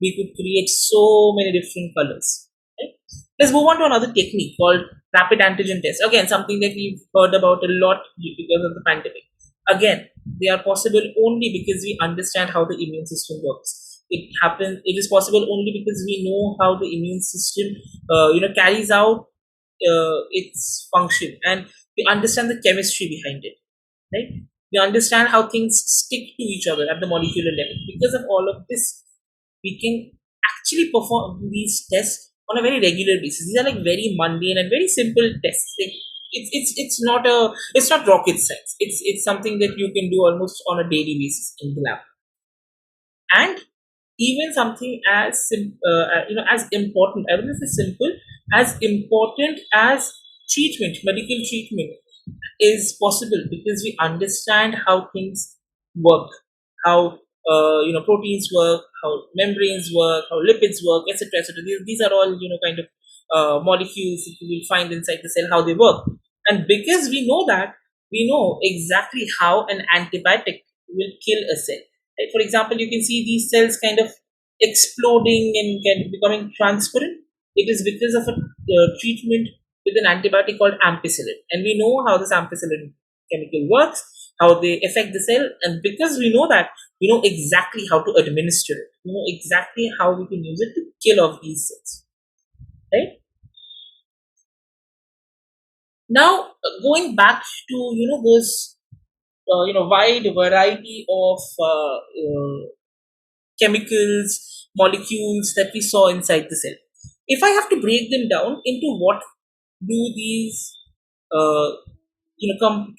we could create so many different colors. Right? Let's move on to another technique called rapid antigen test. Again, something that we've heard about a lot because of the pandemic. Again, they are possible only because we understand how the immune system works. It is possible only because we know how the immune system carries out its function, and we understand the chemistry behind it, right? We understand how things stick to each other at the molecular level. Because of all of this, we can actually perform these tests on a very regular basis. These are like very mundane and very simple tests. Like, it's not rocket science. It's something that you can do almost on a daily basis in the lab. And even something as as important, I wouldn't say simple, as important as treatment, medical treatment, is possible because we understand how things work, how proteins work, how membranes work, how lipids work, etc., etc. These are all kind of molecules that you will find inside the cell, how they work. And because we know that, we know exactly how an antibiotic will kill a cell. Right? For example, you can see these cells kind of exploding and becoming transparent. It is because of a treatment with an antibiotic called ampicillin. And we know how this ampicillin chemical works, how they affect the cell. And because we know that, we know exactly how to administer it. We know exactly how we can use it to kill off these cells. Right? Now, going back to, those, wide variety of chemicals, molecules that we saw inside the cell. If I have to break them down into what do these uh,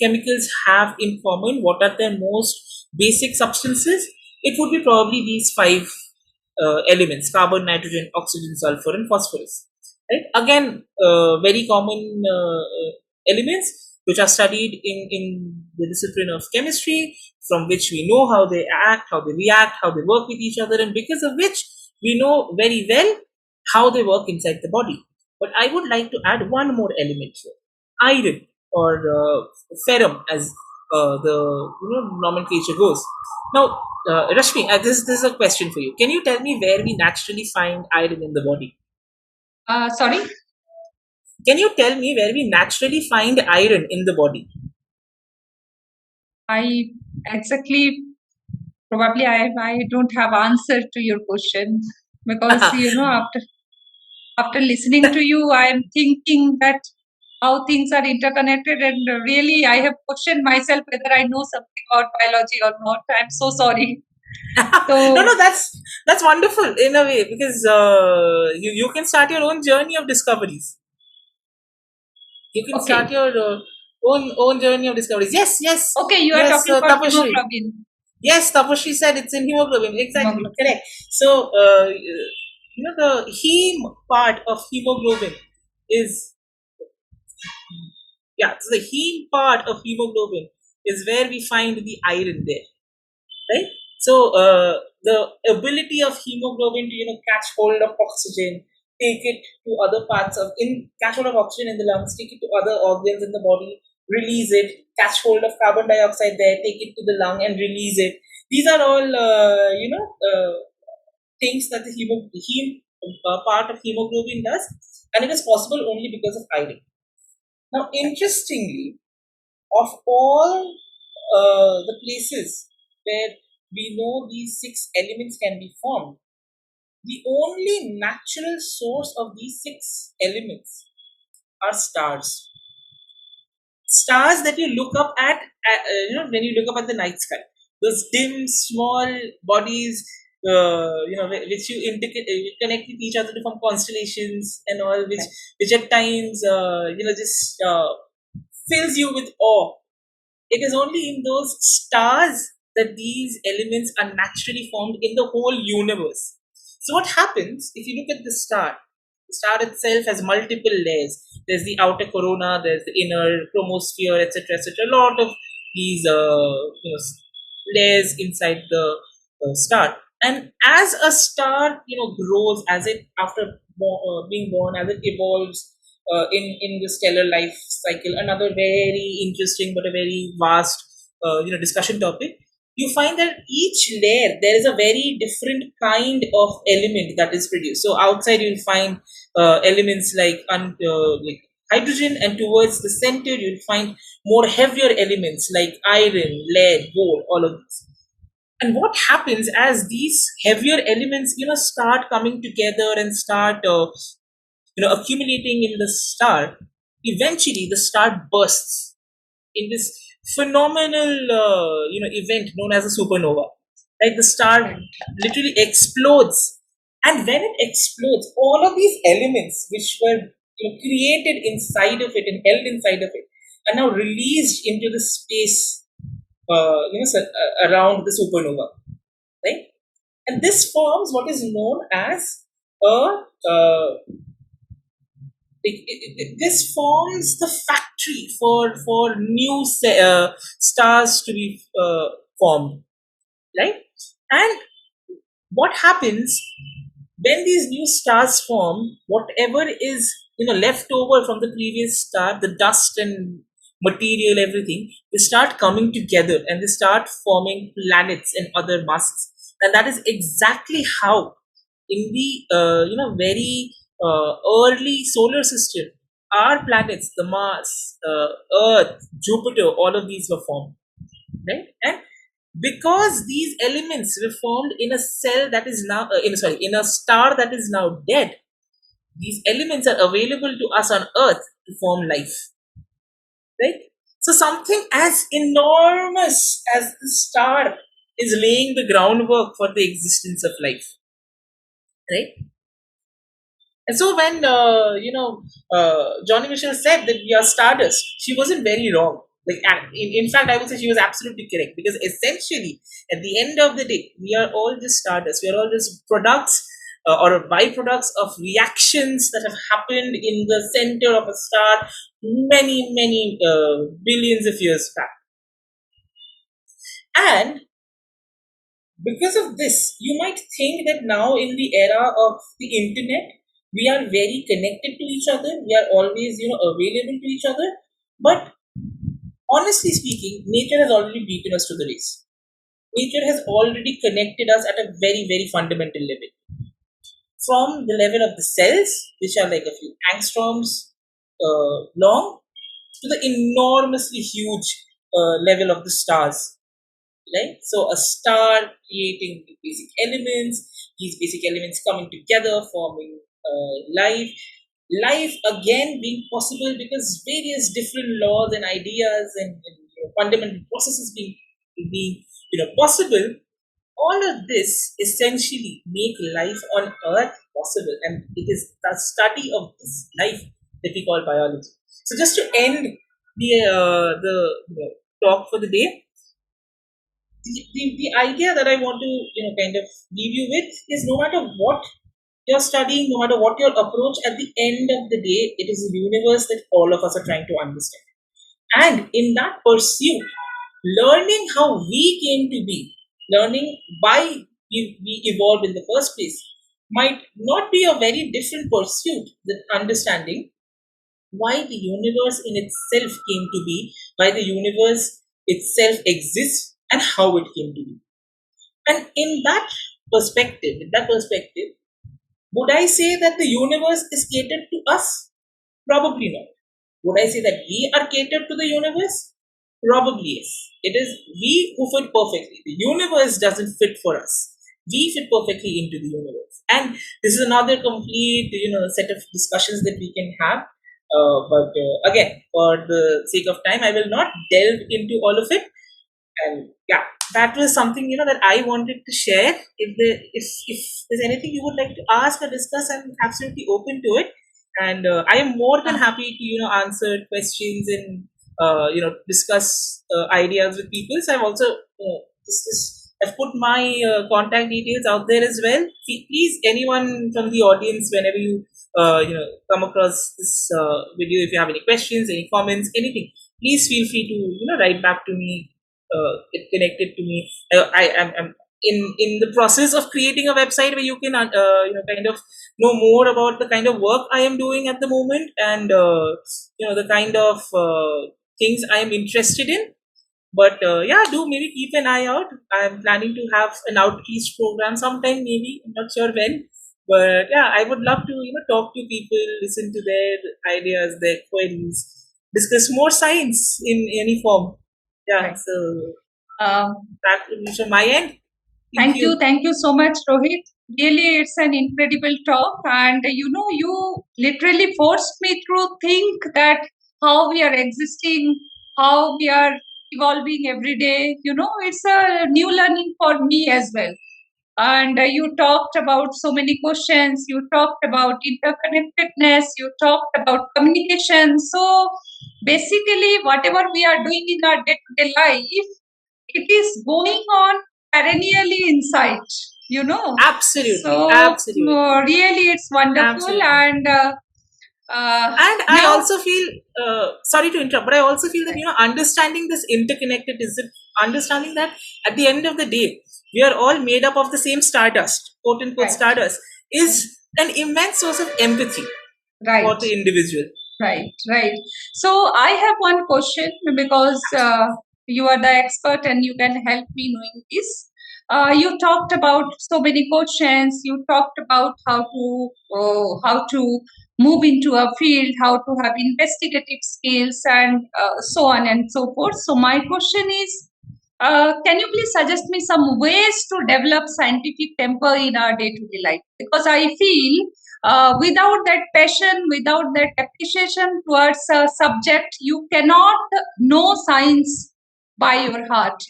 chemicals have in common, what are their most basic substances, it would be probably these five elements: carbon, nitrogen, oxygen, sulfur, and phosphorus. Right? Again, very common elements which are studied in the discipline of chemistry, from which we know how they act, how they react, how they work with each other, and because of which we know very well how they work inside the body. But I would like to add one more element here: iron, or ferrum, as the nomenclature goes. Now, Rashmi, this is a question for you. Can you tell me where we naturally find iron in the body? Sorry. Can you tell me where we naturally find iron in the body? I exactly, probably I don't have answer to your question, because after listening to you, I am thinking that how things are interconnected, and really I have questioned myself whether I know something about biology or not. I'm so sorry. No, So that's wonderful in a way, because you can start your own journey of discoveries. You can start okay, your own journey of discoveries. Yes, yes, okay, you are yes, talking about Tapashri. hemoglobin. Yes, Tapashri said it's in hemoglobin. Exactly, Hemoglobin. correct. So, the heme part of hemoglobin is, yeah, so the heme part of hemoglobin is where we find the iron there, right? So, the ability of hemoglobin to catch hold of oxygen, take it to other parts of in catch hold of oxygen in the lungs, take it to other organs in the body, release it, catch hold of carbon dioxide there, take it to the lung and release it. These are all things that the heme part of hemoglobin does, and it is possible only because of iron. Now, interestingly, of all the places where we know these six elements can be formed, the only natural source of these six elements are stars. Stars that you look up at, when you look up at the night sky. Those dim, small bodies, which you connect with each other to form constellations and all, which at times, just fills you with awe. It is only in those stars that these elements are naturally formed in the whole universe. So what happens if you look at the star? The star itself has multiple layers. There's the outer corona, there's the inner chromosphere, etc., etc. A lot of these layers inside the star. And as a star, grows, as it after being born, as it evolves in the stellar life cycle, another very interesting but a very vast discussion topic. You find that each layer there is a very different kind of element that is produced. So outside you'll find elements like hydrogen, and towards the center you'll find more heavier elements like iron, lead, gold, all of these. And what happens as these heavier elements start coming together and start accumulating in the star, eventually the star bursts in this phenomenal event known as a supernova. Like the star Right. literally explodes, and when it explodes, all of these elements which were created inside of it and held inside of it are now released into the space around the supernova, right? And this forms what is known as a this forms the factory for new stars to be formed, right? And what happens when these new stars form? Whatever is left over from the previous star, the dust and material, everything, they start coming together and they start forming planets and other masses. And that is exactly how in the very early solar system, our planets, the Mars, Earth, Jupiter, all of these were formed, right? And because these elements were formed in a cell that is now in a star that is now dead, these elements are available to us on Earth to form life, right? So something as enormous as the star is laying the groundwork for the existence of life, right? And so when Johnny Mitchell said that we are stardust, she wasn't very wrong. Like in fact, I would say she was absolutely correct, because essentially, at the end of the day, we are all just stardust. We are all just products or byproducts of reactions that have happened in the center of a star many billions of years back. And because of this, you might think that now in the era of the internet, we are very connected to each other. We are always, available to each other. But honestly speaking, nature has already beaten us to the race. Nature has already connected us at a very fundamental level. From the level of the cells, which are like a few angstroms long, to the enormously huge level of the stars, right? So a star creating the basic elements, these basic elements coming together, forming life. Life again being possible because various different laws and ideas and fundamental processes being possible. All of this essentially make life on Earth possible, and it is the study of this life that we call biology. So just to end the talk for the day, the idea that I want to kind of leave you with is, no matter what you're studying, no matter what your approach, at the end of the day, it is the universe that all of us are trying to understand. And in that pursuit, learning how we came to be, learning why we evolved in the first place, might not be a very different pursuit than understanding why the universe in itself came to be, why the universe itself exists, and how it came to be. And in that perspective, would I say that the universe is catered to us? Probably not. Would I say that we are catered to the universe? Probably yes. It is we who fit perfectly. The universe doesn't fit for us. We fit perfectly into the universe. And this is another complete, set of discussions that we can have. But again, for the sake of time, I will not delve into all of it. And yeah, that was something that I wanted to share. If there's anything you would like to ask or discuss, I'm absolutely open to it, and I am more than Uh-huh. happy to answer questions and discuss ideas with people. So I've also I've put my contact details out there as well. Please, anyone from the audience, whenever you come across this video, if you have any questions, any comments, anything, please feel free to write back to me, get connected to me. I'm in the process of creating a website where you can kind of know more about the kind of work I am doing at the moment, and the kind of things I am interested in. But yeah, do maybe keep an eye out. I'm planning to have an outreach program sometime, maybe. I'm not sure when. But yeah, I would love to talk to people, listen to their ideas, their queries, discuss more science in any form. Yeah, Right. so Um, that would be from my end. Thank you. Thank you so much, Rohit. Really, it's an incredible talk, and you literally forced me to think that how we are existing, how we are evolving every day. It's a new learning for me as well. And you talked about so many questions. You talked about interconnectedness. You talked about communication. So basically, whatever we are doing in our day-to-day life, it is going on perennially inside, Absolutely, so absolutely, really it's wonderful. absolutely. And And I now, also feel, sorry to interrupt, but I also feel that understanding this interconnected is understanding that at the end of the day, we are all made up of the same stardust, quote unquote right, stardust, is an immense source of empathy for right, the individual. right. So I have one question, because you are the expert and you can help me knowing this. You talked about so many questions. You talked about how to move into a field, how to have investigative skills, and so on and so forth. So my question is, can you please suggest me some ways to develop scientific temper in our day-to-day life? Because I feel without that passion, without that appreciation towards a subject, you cannot know science by your heart.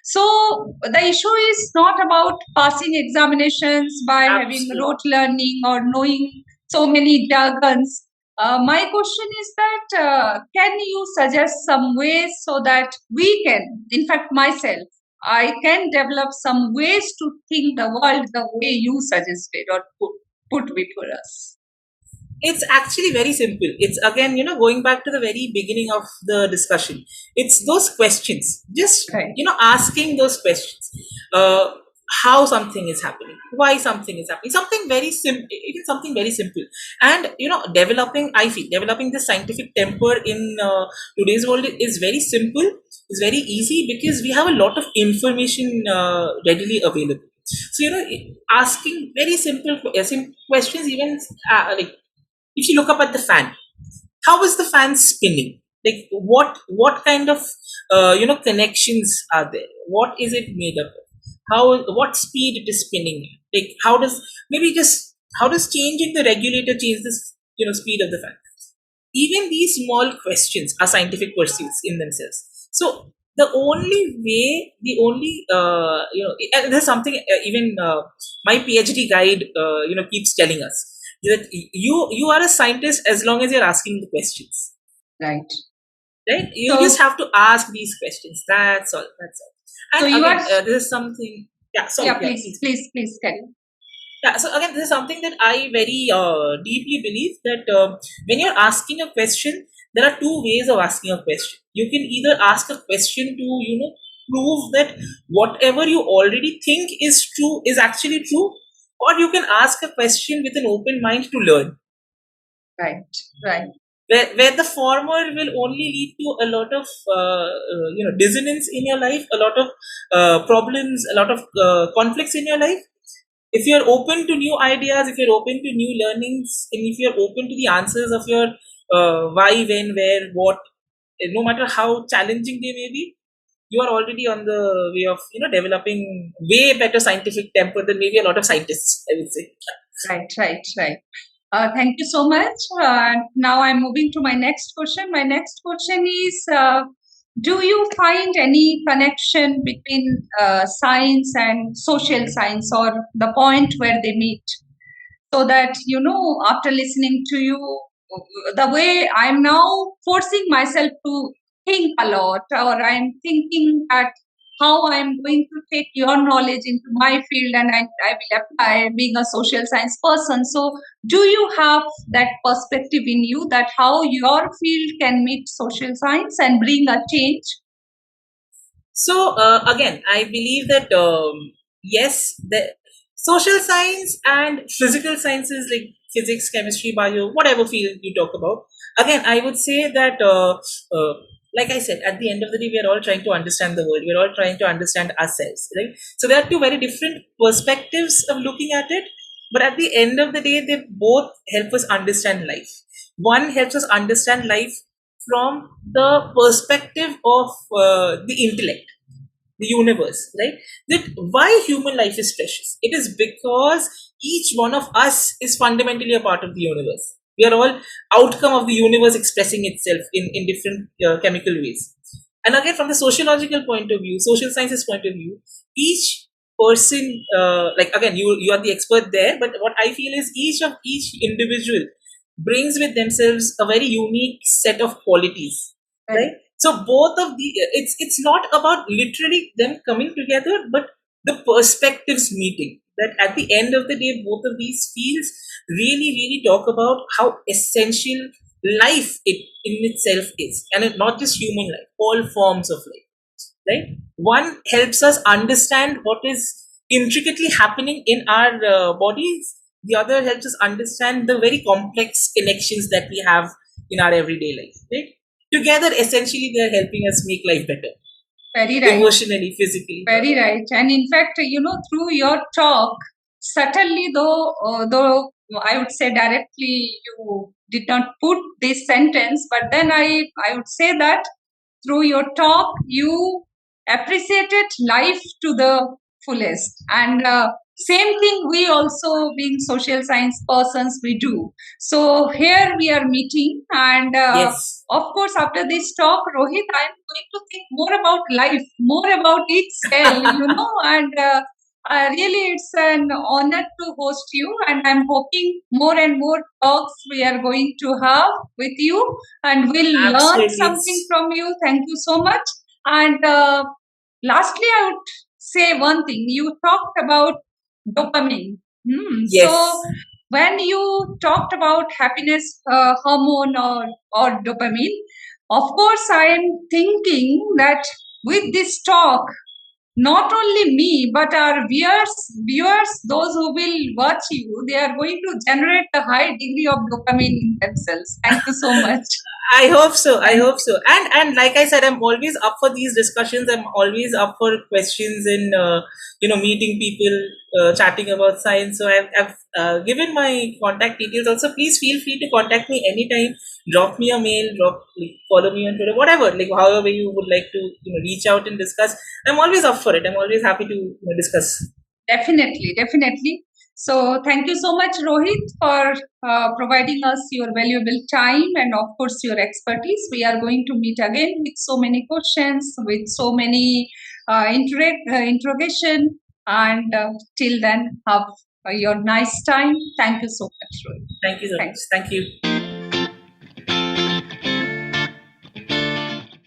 So the issue is not about passing examinations by having Absolutely. rote learning or knowing so many jargons. My question is that, can you suggest some ways so that we can, in fact, myself, I can develop some ways to think the world the way you suggested or put before us? It's actually very simple. It's again, going back to the very beginning of the discussion. It's those questions. Just, Right, asking those questions. Uh, how something is happening, why something is happening, something very simple, even something very simple. And, I feel developing the scientific temper in today's world is very simple, it's very easy because we have a lot of information readily available. So, asking very simple questions, even like if you look up at the fan, how is the fan spinning? Like what kind of connections are there? What is it made up of? What speed it is spinning at? Like how does changing the regulator change this speed of the fan? Even these small questions are scientific pursuits in themselves. So the only and there's something even my PhD guide keeps telling us that you are a scientist as long as you're asking the questions, right. right? You just So, have to ask these questions. That's all. That's all. so And you are, again, this is something. Yeah. Sorry. yeah, Yeah. please, Please. please, please carry. Yeah, so again, this is something that I very deeply believe that when you're asking a question, there are two ways of asking a question. You can either ask a question to, prove that whatever you already think is true is actually true, or you can ask a question with an open mind to learn. Right, right, Where the former will only lead to a lot of dissonance in your life, a lot of problems, a lot of conflicts in your life. If you're open to new ideas, if you're open to new learnings, and if you're open to the answers of your why, when, where, what, no matter how challenging they may be, you are already on the way of developing way better scientific temper than maybe a lot of scientists, I would say. right. Thank you so much. Now I'm moving to my next question. My next question is, do you find any connection between science and social science, or the point where they meet? So that, after listening to you, the way I'm now forcing myself to think a lot, or I'm thinking that how I am going to take your knowledge into my field and I will apply being a social science person. So do you have that perspective in you that how your field can meet social science and bring a change? So again, I believe that yes, the social science and physical sciences like physics, chemistry, bio, whatever field you talk about. Again, I would say that, like I said, at the end of the day, we are all trying to understand the world. We are all trying to understand ourselves, right? So there are two very different perspectives of looking at it. But at the end of the day, they both help us understand life. One helps us understand life from the perspective of the intellect, the universe, right? That why human life is precious. It is because each one of us is fundamentally a part of the universe. We are all outcome of the universe expressing itself in different chemical ways. And again, from the sociological point of view, social sciences point of view, each person, like again, you are the expert there, but what I feel is each individual brings with themselves a very unique set of qualities, right? So both of the it's not about literally them coming together, but the perspectives meeting. That at the end of the day, both of these fields really talk about how essential life in itself is, and not just human life, all forms of life, right? One helps us understand what is intricately happening in our bodies. The other helps us understand the very complex connections that we have in our everyday life, right? Together, essentially, they're helping us make life better. Very right. Emotionally, physically. Very right. And in fact, through your talk, certainly though I would say directly you did not put this sentence, but then I would say that through your talk, you appreciated life to the fullest. And same thing we also being social science persons, we do. So here we are meeting and Yes. of course, after this talk, Rohit, I am going to think more about life, more about each cell, and really it's an honor to host you. And I'm hoping more and more talks we are going to have with you and we'll learn Absolutely. something from you. Thank you so much. And lastly, I would say one thing. You talked about dopamine. Yes. So when you talked about happiness hormone or dopamine, of course, I am thinking that with this talk, not only me, but our viewers, those who will watch you, they are going to generate a high degree of dopamine in themselves. Thank you so much. I hope so. I hope so. And like I said, I'm always up for these discussions. I'm always up for questions and meeting people, chatting about science. So I've given my contact details. Also, please feel free to contact me anytime. Drop me a mail. Follow me on Twitter. Whatever, like however you would like to reach out and discuss. I'm always up for it. I'm always happy to discuss. Definitely, definitely. So thank you so much, Rohit, for providing us your valuable time and of course your expertise. We are going to meet again with so many questions, with so many interrogation. And till then, have your nice time. Thank you so much, Rohit. Thank you so much. Thank you.